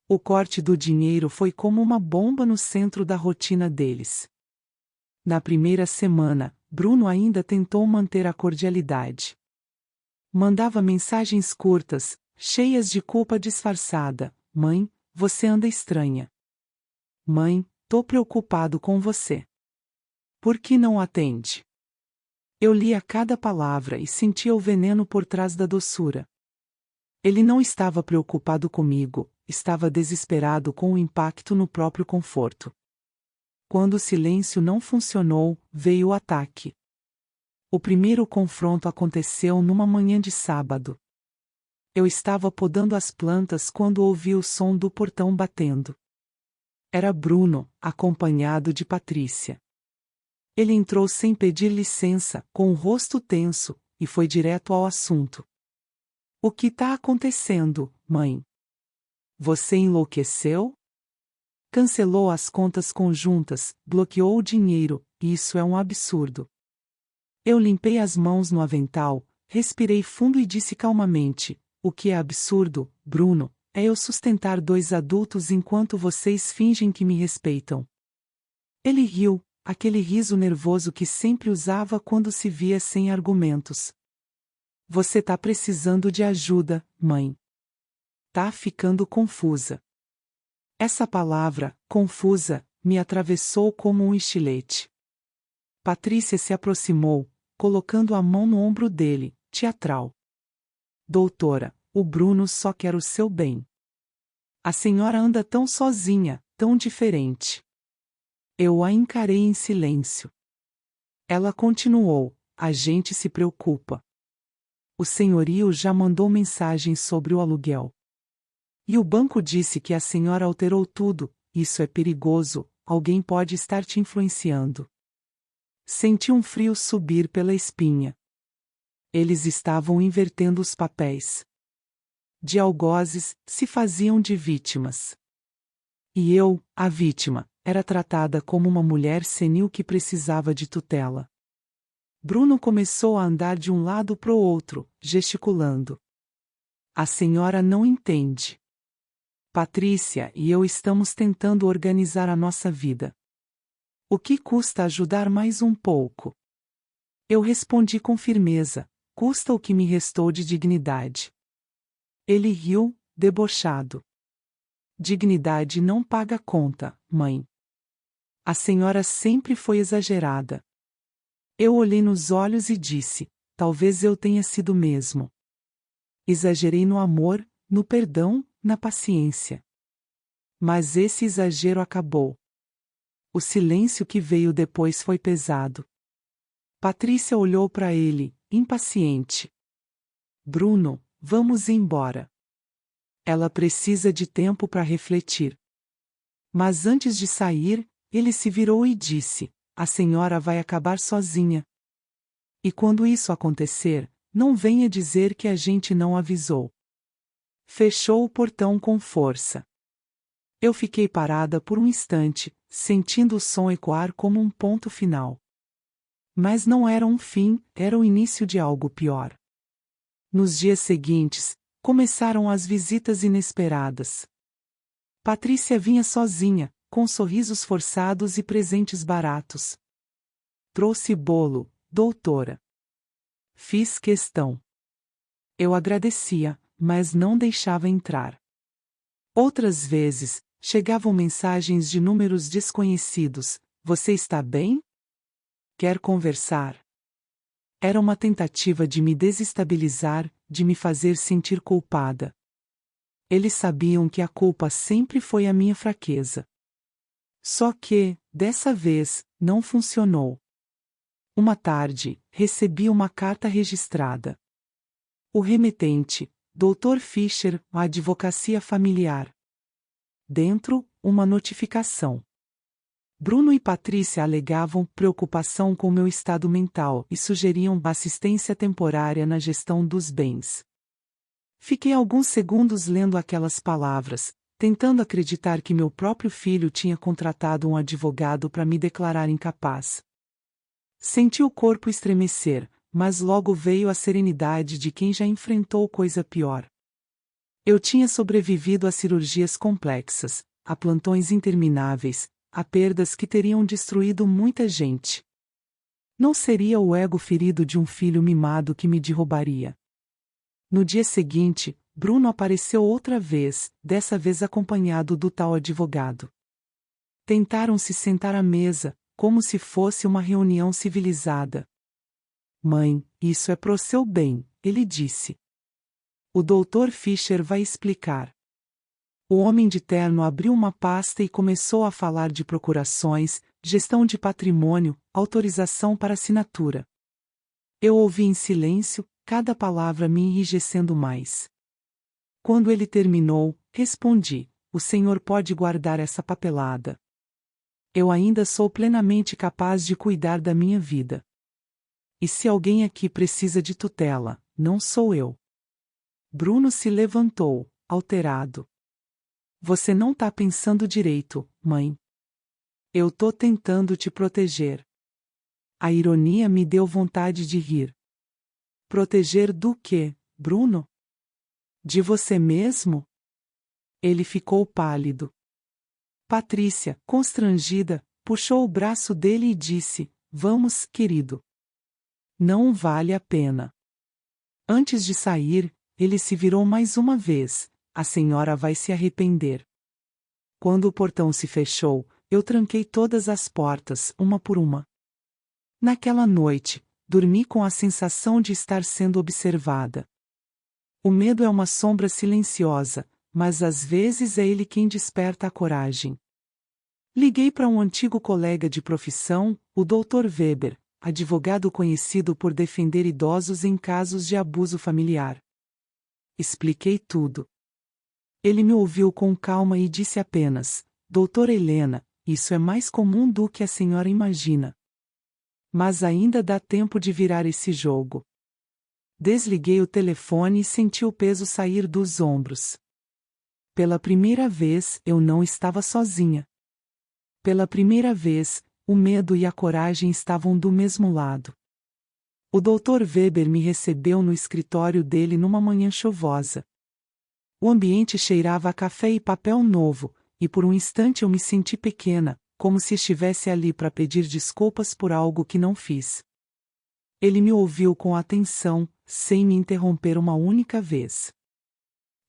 O corte do dinheiro foi como uma bomba no centro da rotina deles. Na primeira semana, Bruno ainda tentou manter a cordialidade. Mandava mensagens curtas, cheias de culpa disfarçada. Mãe, você anda estranha. Mãe, tô preocupado com você. Por que não atende? Eu lia cada palavra e sentia o veneno por trás da doçura. Ele não estava preocupado comigo, estava desesperado com o impacto no próprio conforto. Quando o silêncio não funcionou, veio o ataque. O primeiro confronto aconteceu numa manhã de sábado. Eu estava podando as plantas quando ouvi o som do portão batendo. Era Bruno, acompanhado de Patrícia. Ele entrou sem pedir licença, com o rosto tenso, e foi direto ao assunto. O que está acontecendo, mãe? Você enlouqueceu? Cancelou as contas conjuntas, bloqueou o dinheiro, isso é um absurdo. Eu limpei as mãos no avental, respirei fundo e disse calmamente: o que é absurdo, Bruno, é eu sustentar dois adultos enquanto vocês fingem que me respeitam. Ele riu, aquele riso nervoso que sempre usava quando se via sem argumentos. Você tá precisando de ajuda, mãe. Tá ficando confusa. Essa palavra, confusa, me atravessou como um estilete. Patrícia se aproximou, colocando a mão no ombro dele, teatral. Doutora, o Bruno só quer o seu bem. A senhora anda tão sozinha, tão diferente. Eu a encarei em silêncio. Ela continuou: a gente se preocupa. O senhorio já mandou mensagem sobre o aluguel. E o banco disse que a senhora alterou tudo, isso é perigoso, alguém pode estar te influenciando. Senti um frio subir pela espinha. Eles estavam invertendo os papéis. De algozes, se faziam de vítimas. E eu, a vítima, era tratada como uma mulher senil que precisava de tutela. Bruno começou a andar de um lado pro outro, gesticulando. A senhora não entende. Patrícia e eu estamos tentando organizar a nossa vida. O que custa ajudar mais um pouco? Eu respondi com firmeza: custa o que me restou de dignidade. Ele riu, debochado. Dignidade não paga conta, mãe. A senhora sempre foi exagerada. Eu olhei nos olhos e disse: talvez eu tenha sido mesmo. Exagerei no amor, no perdão, na paciência. Mas esse exagero acabou. O silêncio que veio depois foi pesado. Patrícia olhou para ele, impaciente. Bruno, vamos embora. Ela precisa de tempo para refletir. Mas antes de sair, ele se virou e disse: a senhora vai acabar sozinha. E quando isso acontecer, não venha dizer que a gente não avisou. Fechou o portão com força. Eu fiquei parada por um instante, sentindo o som ecoar como um ponto final. Mas não era um fim, era o início de algo pior. Nos dias seguintes, começaram as visitas inesperadas. Patrícia vinha sozinha, com sorrisos forçados e presentes baratos. Trouxe bolo, doutora. Fiz questão. Eu agradecia, mas não deixava entrar. Outras vezes, chegavam mensagens de números desconhecidos: você está bem? Quer conversar? Era uma tentativa de me desestabilizar, de me fazer sentir culpada. Eles sabiam que a culpa sempre foi a minha fraqueza. Só que, dessa vez, não funcionou. Uma tarde, recebi uma carta registrada. O remetente, Dr. Fischer, a Advocacia Familiar. Dentro, uma notificação. Bruno e Patrícia alegavam preocupação com meu estado mental e sugeriam assistência temporária na gestão dos bens. Fiquei alguns segundos lendo aquelas palavras, tentando acreditar que meu próprio filho tinha contratado um advogado para me declarar incapaz. Senti o corpo estremecer, mas logo veio a serenidade de quem já enfrentou coisa pior. Eu tinha sobrevivido a cirurgias complexas, a plantões intermináveis, a perdas que teriam destruído muita gente. Não seria o ego ferido de um filho mimado que me derrubaria. No dia seguinte, Bruno apareceu outra vez, dessa vez acompanhado do tal advogado. Tentaram se sentar à mesa, como se fosse uma reunião civilizada. Mãe, isso é pro seu bem, ele disse. O Dr. Fischer vai explicar. O homem de terno abriu uma pasta e começou a falar de procurações, gestão de patrimônio, autorização para assinatura. Eu ouvi em silêncio, cada palavra me enrijecendo mais. Quando ele terminou, respondi: o senhor pode guardar essa papelada. Eu ainda sou plenamente capaz de cuidar da minha vida. E se alguém aqui precisa de tutela, não sou eu. Bruno se levantou, alterado. Você não tá pensando direito, mãe. Eu tô tentando te proteger. A ironia me deu vontade de rir. Proteger do quê, Bruno? De você mesmo? Ele ficou pálido. Patrícia, constrangida, puxou o braço dele e disse: vamos, querido. Não vale a pena. Antes de sair, ele se virou mais uma vez: a senhora vai se arrepender. Quando o portão se fechou, eu tranquei todas as portas, uma por uma. Naquela noite, dormi com a sensação de estar sendo observada. O medo é uma sombra silenciosa, mas às vezes é ele quem desperta a coragem. Liguei para um antigo colega de profissão, o Dr. Weber, advogado conhecido por defender idosos em casos de abuso familiar. Expliquei tudo. Ele me ouviu com calma e disse apenas: Doutora Helena, isso é mais comum do que a senhora imagina. Mas ainda dá tempo de virar esse jogo. Desliguei o telefone e senti o peso sair dos ombros. Pela primeira vez, eu não estava sozinha. Pela primeira vez, o medo e a coragem estavam do mesmo lado. O Dr. Weber me recebeu no escritório dele numa manhã chuvosa. O ambiente cheirava a café e papel novo, e por um instante eu me senti pequena, como se estivesse ali para pedir desculpas por algo que não fiz. Ele me ouviu com atenção, sem me interromper uma única vez.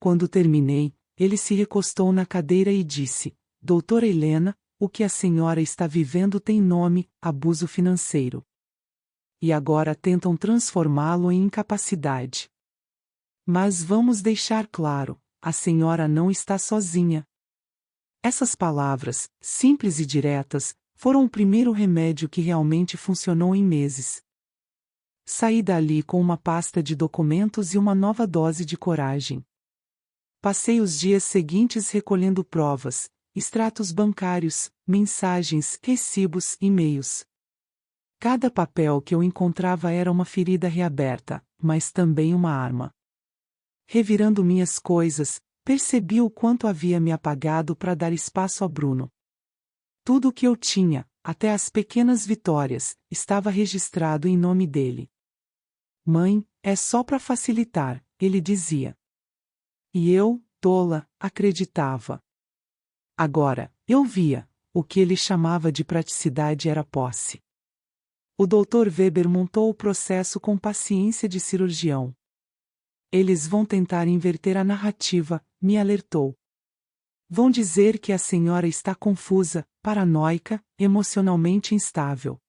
Quando terminei, ele se recostou na cadeira e disse: Doutora Helena, o que a senhora está vivendo tem nome, abuso financeiro. E agora tentam transformá-lo em incapacidade. Mas vamos deixar claro, a senhora não está sozinha. Essas palavras, simples e diretas, foram o primeiro remédio que realmente funcionou em meses. Saí dali com uma pasta de documentos e uma nova dose de coragem. Passei os dias seguintes recolhendo provas, extratos bancários, mensagens, recibos, e-mails. Cada papel que eu encontrava era uma ferida reaberta, mas também uma arma. Revirando minhas coisas, percebi o quanto havia me apagado para dar espaço a Bruno. Tudo o que eu tinha, até as pequenas vitórias, estava registrado em nome dele. Mãe, é só para facilitar, ele dizia. E eu, tola, acreditava. Agora, eu via, o que ele chamava de praticidade era posse. O Dr. Weber montou o processo com paciência de cirurgião. Eles vão tentar inverter a narrativa, me alertou. Vão dizer que a senhora está confusa, paranoica, emocionalmente instável.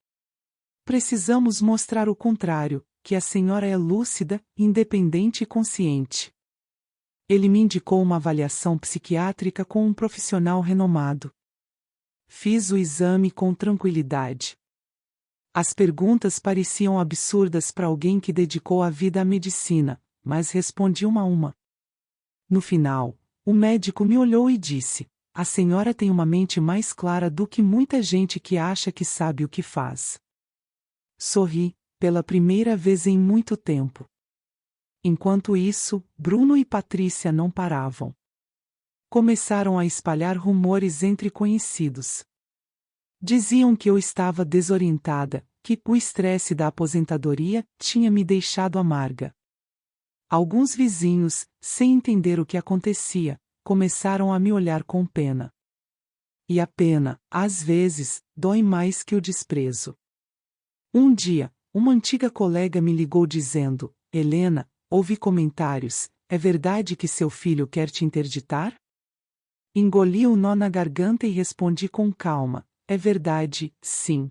Precisamos mostrar o contrário, que a senhora é lúcida, independente e consciente. Ele me indicou uma avaliação psiquiátrica com um profissional renomado. Fiz o exame com tranquilidade. As perguntas pareciam absurdas para alguém que dedicou a vida à medicina, mas respondi uma a uma. No final, o médico me olhou e disse: a senhora tem uma mente mais clara do que muita gente que acha que sabe o que faz. Sorri, pela primeira vez em muito tempo. Enquanto isso, Bruno e Patrícia não paravam. Começaram a espalhar rumores entre conhecidos. Diziam que eu estava desorientada, que o estresse da aposentadoria tinha me deixado amarga. Alguns vizinhos, sem entender o que acontecia, começaram a me olhar com pena. E a pena, às vezes, dói mais que o desprezo. Um dia, uma antiga colega me ligou dizendo: Helena, ouvi comentários, é verdade que seu filho quer te interditar? Engoli o nó na garganta e respondi com calma: é verdade, sim.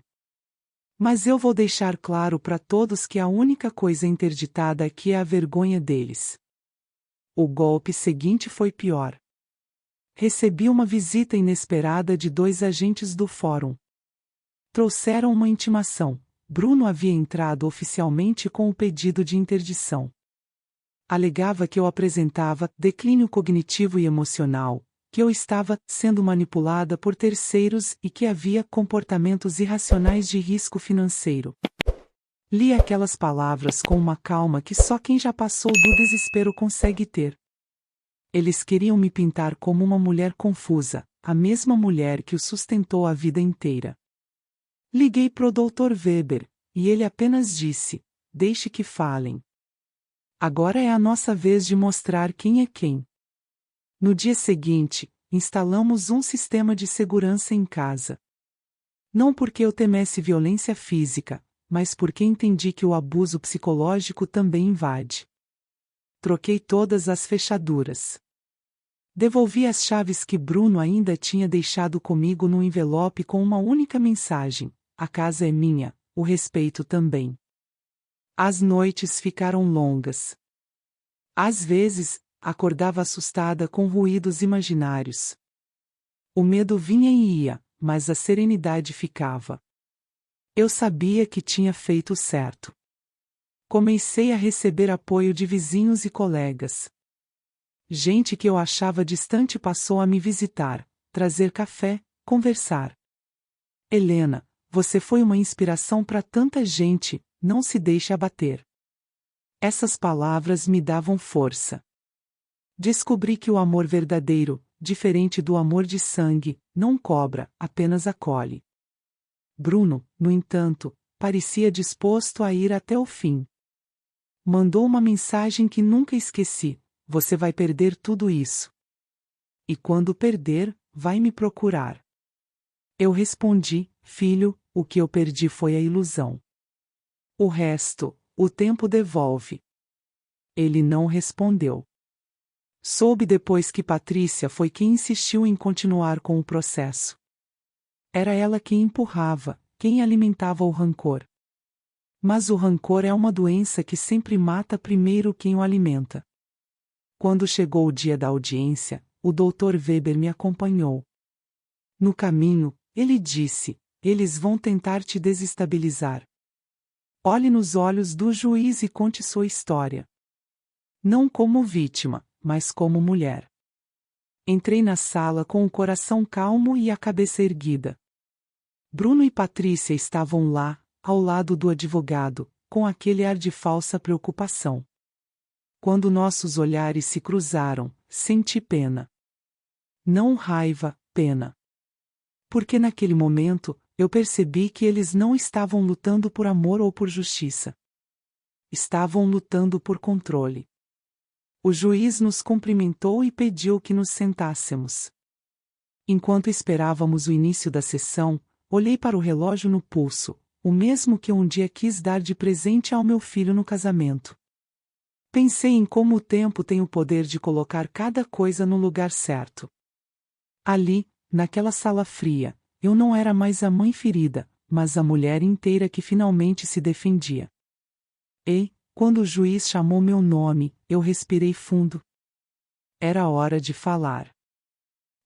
Mas eu vou deixar claro para todos que a única coisa interditada aqui é a vergonha deles. O golpe seguinte foi pior. Recebi uma visita inesperada de 2 agentes do fórum. Trouxeram uma intimação. Bruno havia entrado oficialmente com o pedido de interdição. Alegava que eu apresentava declínio cognitivo e emocional, que eu estava sendo manipulada por terceiros e que havia comportamentos irracionais de risco financeiro. Li aquelas palavras com uma calma que só quem já passou do desespero consegue ter. Eles queriam me pintar como uma mulher confusa, a mesma mulher que o sustentou a vida inteira. Liguei pro Dr. Weber, e ele apenas disse: deixe que falem. Agora é a nossa vez de mostrar quem é quem. No dia seguinte, instalamos um sistema de segurança em casa. Não porque eu temesse violência física, mas porque entendi que o abuso psicológico também invade. Troquei todas as fechaduras. Devolvi as chaves que Bruno ainda tinha deixado comigo num envelope com uma única mensagem: a casa é minha, o respeito também. As noites ficaram longas. Às vezes, acordava assustada com ruídos imaginários. O medo vinha e ia, mas a serenidade ficava. Eu sabia que tinha feito certo. Comecei a receber apoio de vizinhos e colegas. Gente que eu achava distante passou a me visitar, trazer café, conversar. Helena, você foi uma inspiração para tanta gente, não se deixe abater. Essas palavras me davam força. Descobri que o amor verdadeiro, diferente do amor de sangue, não cobra, apenas acolhe. Bruno, no entanto, parecia disposto a ir até o fim. Mandou uma mensagem que nunca esqueci: você vai perder tudo isso. E quando perder, vai me procurar. Eu respondi: filho, o que eu perdi foi a ilusão. O resto, o tempo devolve. Ele não respondeu. Soube depois que Patrícia foi quem insistiu em continuar com o processo. Era ela quem empurrava, quem alimentava o rancor. Mas o rancor é uma doença que sempre mata primeiro quem o alimenta. Quando chegou o dia da audiência, o Dr. Weber me acompanhou. No caminho, ele disse: eles vão tentar te desestabilizar. Olhe nos olhos do juiz e conte sua história. Não como vítima, mas como mulher. Entrei na sala com o coração calmo e a cabeça erguida. Bruno e Patrícia estavam lá, ao lado do advogado, com aquele ar de falsa preocupação. Quando nossos olhares se cruzaram, senti pena. Não raiva, pena. Porque naquele momento, eu percebi que eles não estavam lutando por amor ou por justiça. Estavam lutando por controle. O juiz nos cumprimentou e pediu que nos sentássemos. Enquanto esperávamos o início da sessão, olhei para o relógio no pulso, o mesmo que eu um dia quis dar de presente ao meu filho no casamento. Pensei em como o tempo tem o poder de colocar cada coisa no lugar certo. Ali, naquela sala fria, eu não era mais a mãe ferida, mas a mulher inteira que finalmente se defendia. E, quando o juiz chamou meu nome, eu respirei fundo. Era hora de falar.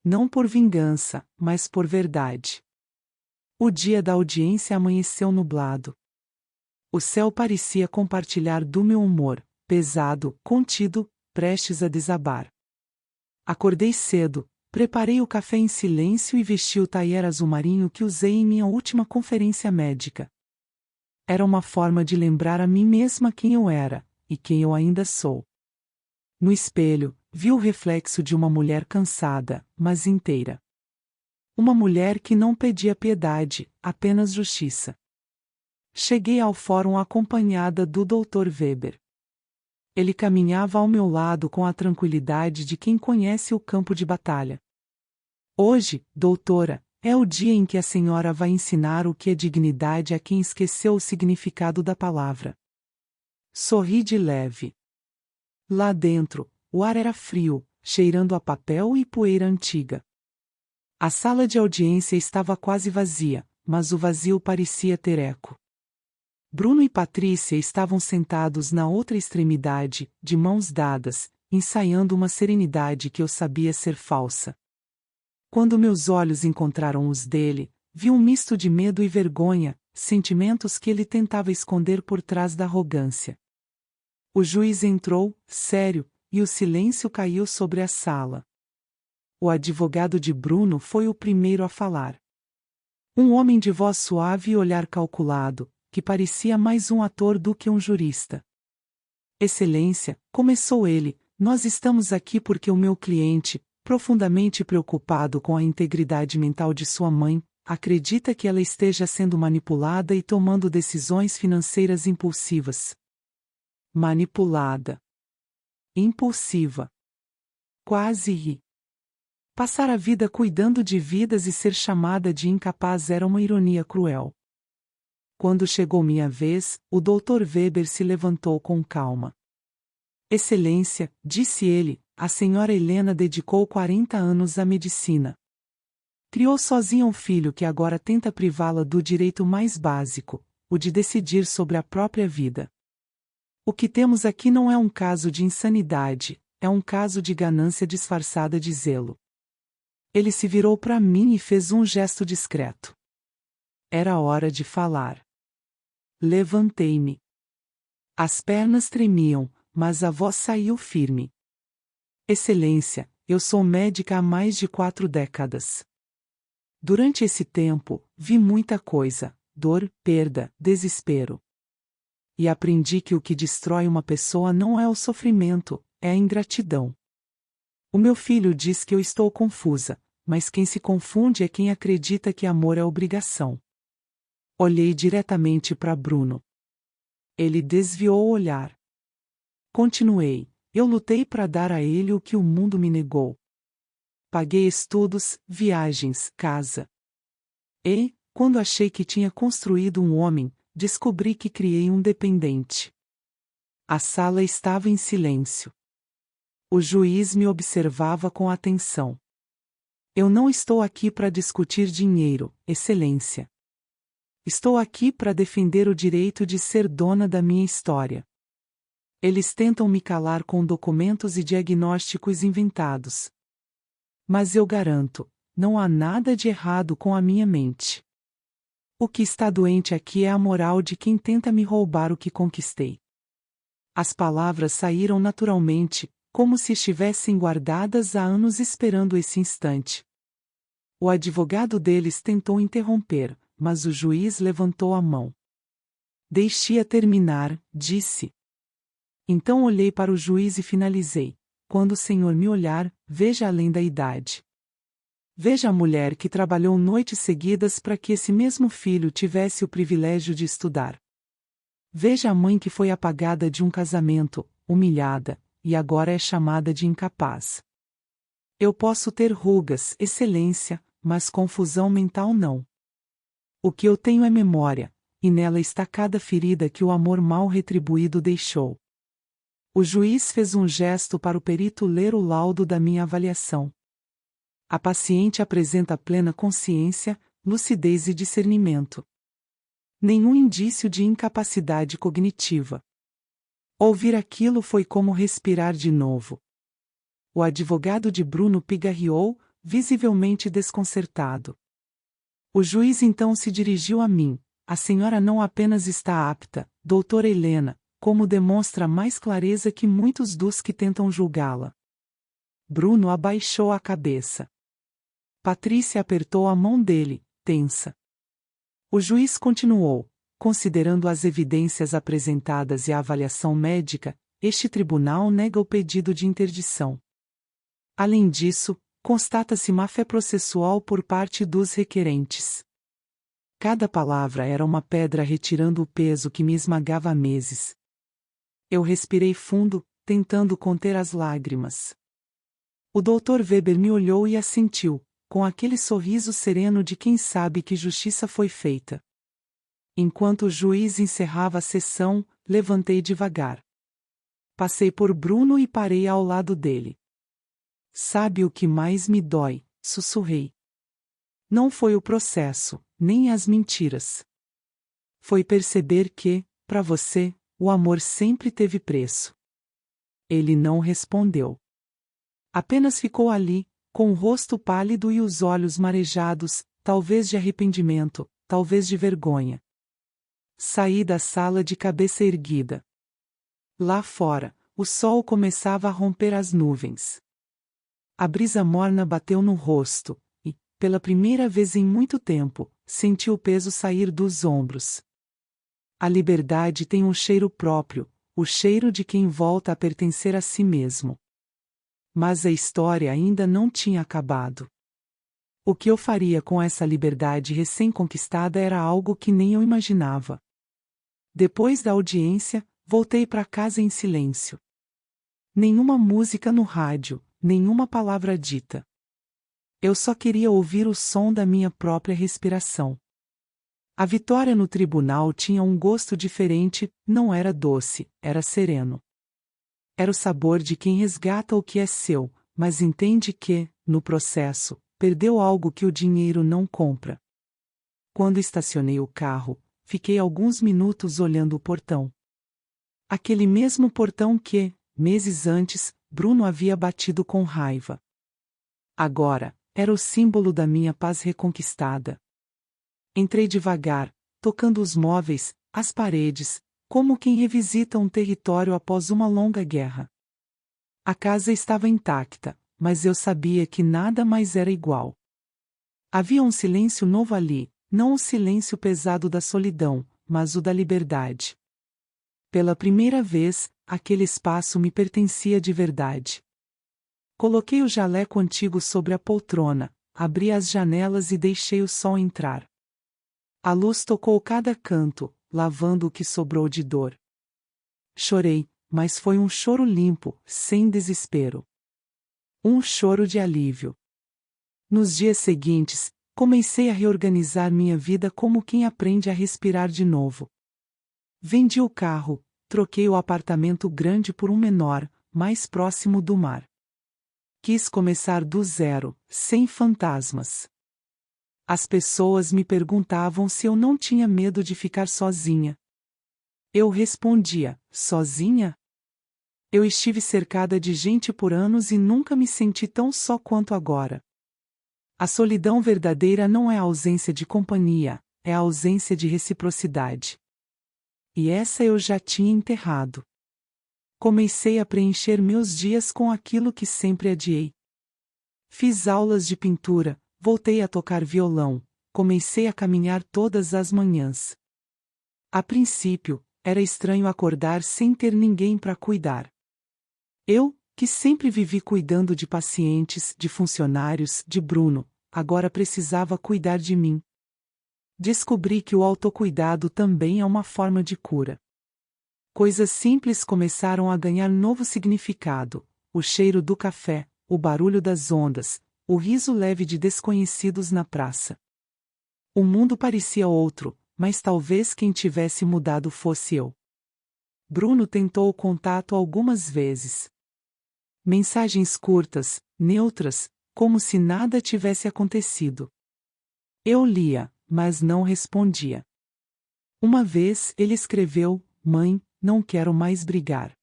Não por vingança, mas por verdade. O dia da audiência amanheceu nublado. O céu parecia compartilhar do meu humor, pesado, contido, prestes a desabar. Acordei cedo, preparei o café em silêncio e vesti o taier azul marinho que usei em minha última conferência médica. Era uma forma de lembrar a mim mesma quem eu era, e quem eu ainda sou. No espelho, vi o reflexo de uma mulher cansada, mas inteira. Uma mulher que não pedia piedade, apenas justiça. Cheguei ao fórum acompanhada do Dr. Weber. Ele caminhava ao meu lado com a tranquilidade de quem conhece o campo de batalha. Hoje, doutora, é o dia em que a senhora vai ensinar o que é dignidade a quem esqueceu o significado da palavra. Sorri de leve. Lá dentro, o ar era frio, cheirando a papel e poeira antiga. A sala de audiência estava quase vazia, mas o vazio parecia ter eco. Bruno e Patrícia estavam sentados na outra extremidade, de mãos dadas, ensaiando uma serenidade que eu sabia ser falsa. Quando meus olhos encontraram os dele, vi um misto de medo e vergonha, sentimentos que ele tentava esconder por trás da arrogância. O juiz entrou, sério, e o silêncio caiu sobre a sala. O advogado de Bruno foi o primeiro a falar. Um homem de voz suave e olhar calculado, que parecia mais um ator do que um jurista. Excelência, começou ele, nós estamos aqui porque o meu cliente, profundamente preocupado com a integridade mental de sua mãe, acredita que ela esteja sendo manipulada e tomando decisões financeiras impulsivas. Manipulada. Impulsiva. Quase ri. Passar a vida cuidando de vidas e ser chamada de incapaz era uma ironia cruel. Quando chegou minha vez, o Dr. Weber se levantou com calma. Excelência, disse ele, a senhora Helena dedicou 40 anos à medicina. Criou sozinha um filho que agora tenta privá-la do direito mais básico, o de decidir sobre a própria vida. O que temos aqui não é um caso de insanidade, é um caso de ganância disfarçada de zelo. Ele se virou para mim e fez um gesto discreto. Era hora de falar. Levantei-me. As pernas tremiam, mas a voz saiu firme. Excelência, eu sou médica há mais de 4 décadas. Durante esse tempo, vi muita coisa, dor, perda, desespero. E aprendi que o que destrói uma pessoa não é o sofrimento, é a ingratidão. O meu filho diz que eu estou confusa, mas quem se confunde é quem acredita que amor é obrigação. Olhei diretamente para Bruno. Ele desviou o olhar. Continuei, eu lutei para dar a ele o que o mundo me negou. Paguei estudos, viagens, casa. E, quando achei que tinha construído um homem, descobri que criei um dependente. A sala estava em silêncio. O juiz me observava com atenção. Eu não estou aqui para discutir dinheiro, Excelência. Estou aqui para defender o direito de ser dona da minha história. Eles tentam me calar com documentos e diagnósticos inventados. Mas eu garanto, não há nada de errado com a minha mente. O que está doente aqui é a moral de quem tenta me roubar o que conquistei. As palavras saíram naturalmente, como se estivessem guardadas há anos esperando esse instante. O advogado deles tentou interromper, mas o juiz levantou a mão. Deixe-a terminar, disse. Então olhei para o juiz e finalizei. Quando o senhor me olhar, veja além da idade. Veja a mulher que trabalhou noites seguidas para que esse mesmo filho tivesse o privilégio de estudar. Veja a mãe que foi apagada de um casamento, humilhada, e agora é chamada de incapaz. Eu posso ter rugas, Excelência, mas confusão mental não. O que eu tenho é memória, e nela está cada ferida que o amor mal retribuído deixou. O juiz fez um gesto para o perito ler o laudo da minha avaliação. A paciente apresenta plena consciência, lucidez e discernimento. Nenhum indício de incapacidade cognitiva. Ouvir aquilo foi como respirar de novo. O advogado de Bruno pigarreou, visivelmente desconcertado. O juiz então se dirigiu a mim. A senhora não apenas está apta, doutora Helena, como demonstra mais clareza que muitos dos que tentam julgá-la. Bruno abaixou a cabeça. Patrícia apertou a mão dele, tensa. O juiz continuou. Considerando as evidências apresentadas e a avaliação médica, este tribunal nega o pedido de interdição. Além disso, constata-se má-fé processual por parte dos requerentes. Cada palavra era uma pedra retirando o peso que me esmagava há meses. Eu respirei fundo, tentando conter as lágrimas. O Dr. Weber me olhou e assentiu, com aquele sorriso sereno de quem sabe que justiça foi feita. Enquanto o juiz encerrava a sessão, levantei devagar. Passei por Bruno e parei ao lado dele. Sabe o que mais me dói? Sussurrei. Não foi o processo, nem as mentiras. Foi perceber que, para você, o amor sempre teve preço. Ele não respondeu. Apenas ficou ali, com o rosto pálido e os olhos marejados, talvez de arrependimento, talvez de vergonha. Saí da sala de cabeça erguida. Lá fora, o sol começava a romper as nuvens. A brisa morna bateu no rosto, e, pela primeira vez em muito tempo, senti o peso sair dos ombros. A liberdade tem um cheiro próprio, o cheiro de quem volta a pertencer a si mesmo. Mas a história ainda não tinha acabado. O que eu faria com essa liberdade recém-conquistada era algo que nem eu imaginava. Depois da audiência, voltei para casa em silêncio. Nenhuma música no rádio, nenhuma palavra dita. Eu só queria ouvir o som da minha própria respiração. A vitória no tribunal tinha um gosto diferente, não era doce, era sereno. Era o sabor de quem resgata o que é seu, mas entende que, no processo, perdeu algo que o dinheiro não compra. Quando estacionei o carro, fiquei alguns minutos olhando o portão. Aquele mesmo portão que, meses antes, Bruno havia batido com raiva. Agora, era o símbolo da minha paz reconquistada. Entrei devagar, tocando os móveis, as paredes, como quem revisita um território após uma longa guerra. A casa estava intacta, mas eu sabia que nada mais era igual. Havia um silêncio novo ali, não o silêncio pesado da solidão, mas o da liberdade. Pela primeira vez, aquele espaço me pertencia de verdade. Coloquei o jaleco antigo sobre a poltrona, abri as janelas e deixei o sol entrar. A luz tocou cada canto, lavando o que sobrou de dor. Chorei, mas foi um choro limpo, sem desespero. Um choro de alívio. Nos dias seguintes, comecei a reorganizar minha vida como quem aprende a respirar de novo. Vendi o carro, troquei o apartamento grande por um menor, mais próximo do mar. Quis começar do zero, sem fantasmas. As pessoas me perguntavam se eu não tinha medo de ficar sozinha. Eu respondia: sozinha? Eu estive cercada de gente por anos e nunca me senti tão só quanto agora. A solidão verdadeira não é a ausência de companhia, é a ausência de reciprocidade. E essa eu já tinha enterrado. Comecei a preencher meus dias com aquilo que sempre adiei. Fiz aulas de pintura, voltei a tocar violão, comecei a caminhar todas as manhãs. A princípio, era estranho acordar sem ter ninguém para cuidar. Eu, que sempre vivi cuidando de pacientes, de funcionários, de Bruno, agora precisava cuidar de mim. Descobri que o autocuidado também é uma forma de cura. Coisas simples começaram a ganhar novo significado: o cheiro do café, o barulho das ondas, o riso leve de desconhecidos na praça. O mundo parecia outro, mas talvez quem tivesse mudado fosse eu. Bruno tentou o contato algumas vezes. Mensagens curtas, neutras, como se nada tivesse acontecido. Eu lia, mas não respondia. Uma vez ele escreveu: "Mãe, não quero mais brigar."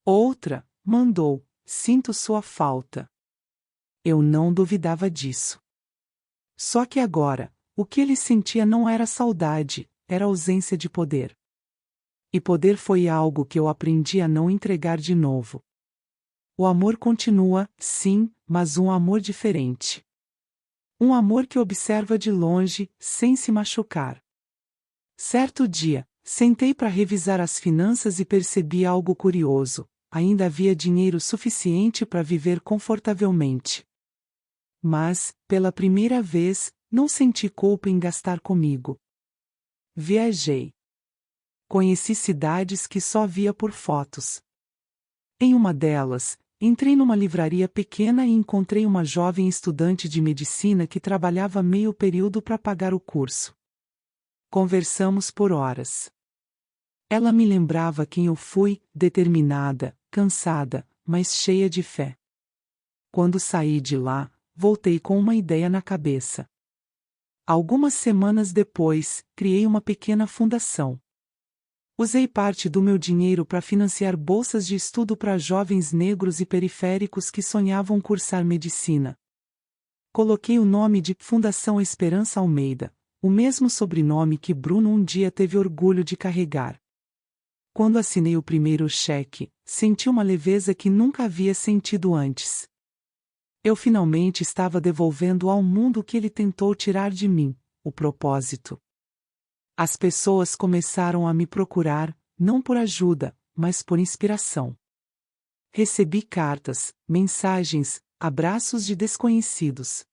Outra, mandou: "Sinto sua falta." Eu não duvidava disso. Só que agora, o que ele sentia não era saudade, era ausência de poder. E poder foi algo que eu aprendi a não entregar de novo. O amor continua, sim, mas um amor diferente. Um amor que observa de longe, sem se machucar. Certo dia, sentei para revisar as finanças e percebi algo curioso: ainda havia dinheiro suficiente para viver confortavelmente. Mas, pela primeira vez, não senti culpa em gastar comigo. Viajei. Conheci cidades que só via por fotos. Em uma delas, entrei numa livraria pequena e encontrei uma jovem estudante de medicina que trabalhava meio período para pagar o curso. Conversamos por horas. Ela me lembrava quem eu fui, determinada, cansada, mas cheia de fé. Quando saí de lá, voltei com uma ideia na cabeça. Algumas semanas depois, criei uma pequena fundação. Usei parte do meu dinheiro para financiar bolsas de estudo para jovens negros e periféricos que sonhavam cursar medicina. Coloquei o nome de Fundação Esperança Almeida, o mesmo sobrenome que Bruno um dia teve orgulho de carregar. Quando assinei o primeiro cheque, senti uma leveza que nunca havia sentido antes. Eu finalmente estava devolvendo ao mundo o que ele tentou tirar de mim: o propósito. As pessoas começaram a me procurar, não por ajuda, mas por inspiração. Recebi cartas, mensagens, abraços de desconhecidos.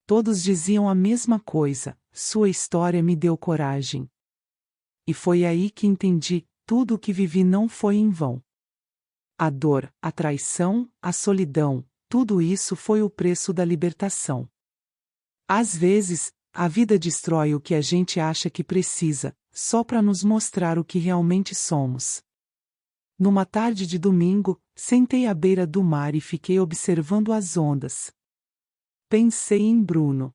Todos diziam a mesma coisa: sua história me deu coragem. E foi aí que entendi: tudo o que vivi não foi em vão. A dor, a traição, a solidão, tudo isso foi o preço da libertação. Às vezes, a vida destrói o que a gente acha que precisa, só para nos mostrar o que realmente somos. Numa tarde de domingo, sentei à beira do mar e fiquei observando as ondas. Pensei em Bruno.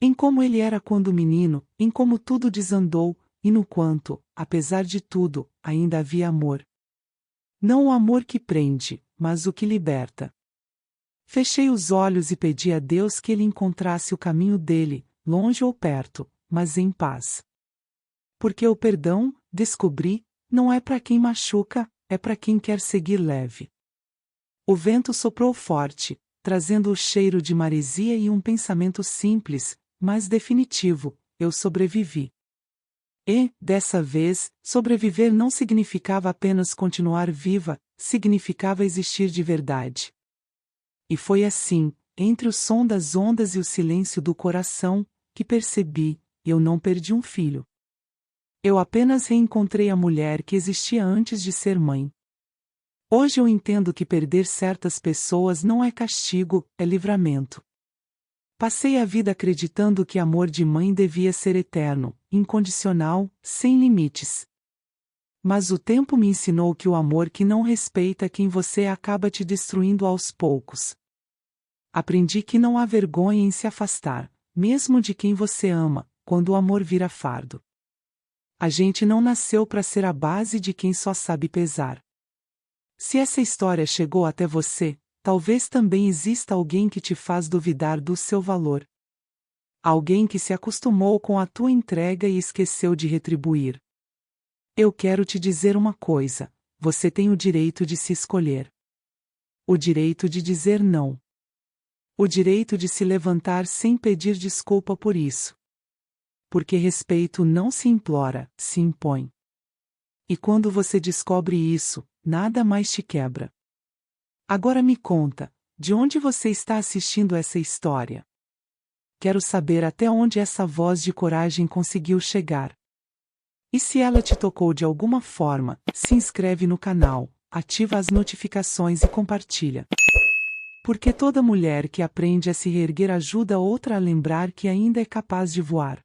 Em como ele era quando menino, em como tudo desandou, e no quanto, apesar de tudo, ainda havia amor. Não o amor que prende, mas o que liberta. Fechei os olhos e pedi a Deus que ele encontrasse o caminho dele, longe ou perto, mas em paz. Porque o perdão, descobri, não é para quem machuca, é para quem quer seguir leve. O vento soprou forte, trazendo o cheiro de maresia e um pensamento simples, mas definitivo: eu sobrevivi. E, dessa vez, sobreviver não significava apenas continuar viva, significava existir de verdade. E foi assim, entre o som das ondas e o silêncio do coração, que percebi: eu não perdi um filho. Eu apenas reencontrei a mulher que existia antes de ser mãe. Hoje eu entendo que perder certas pessoas não é castigo, é livramento. Passei a vida acreditando que amor de mãe devia ser eterno, incondicional, sem limites. Mas o tempo me ensinou que o amor que não respeita quem você é acaba te destruindo aos poucos. Aprendi que não há vergonha em se afastar, mesmo de quem você ama, quando o amor vira fardo. A gente não nasceu para ser a base de quem só sabe pesar. Se essa história chegou até você, talvez também exista alguém que te faz duvidar do seu valor. Alguém que se acostumou com a tua entrega e esqueceu de retribuir. Eu quero te dizer uma coisa: você tem o direito de se escolher. O direito de dizer não. O direito de se levantar sem pedir desculpa por isso. Porque respeito não se implora, se impõe. E quando você descobre isso, nada mais te quebra. Agora me conta, de onde você está assistindo essa história? Quero saber até onde essa voz de coragem conseguiu chegar. E se ela te tocou de alguma forma, se inscreve no canal, ativa as notificações e compartilha. Porque toda mulher que aprende a se reerguer ajuda outra a lembrar que ainda é capaz de voar.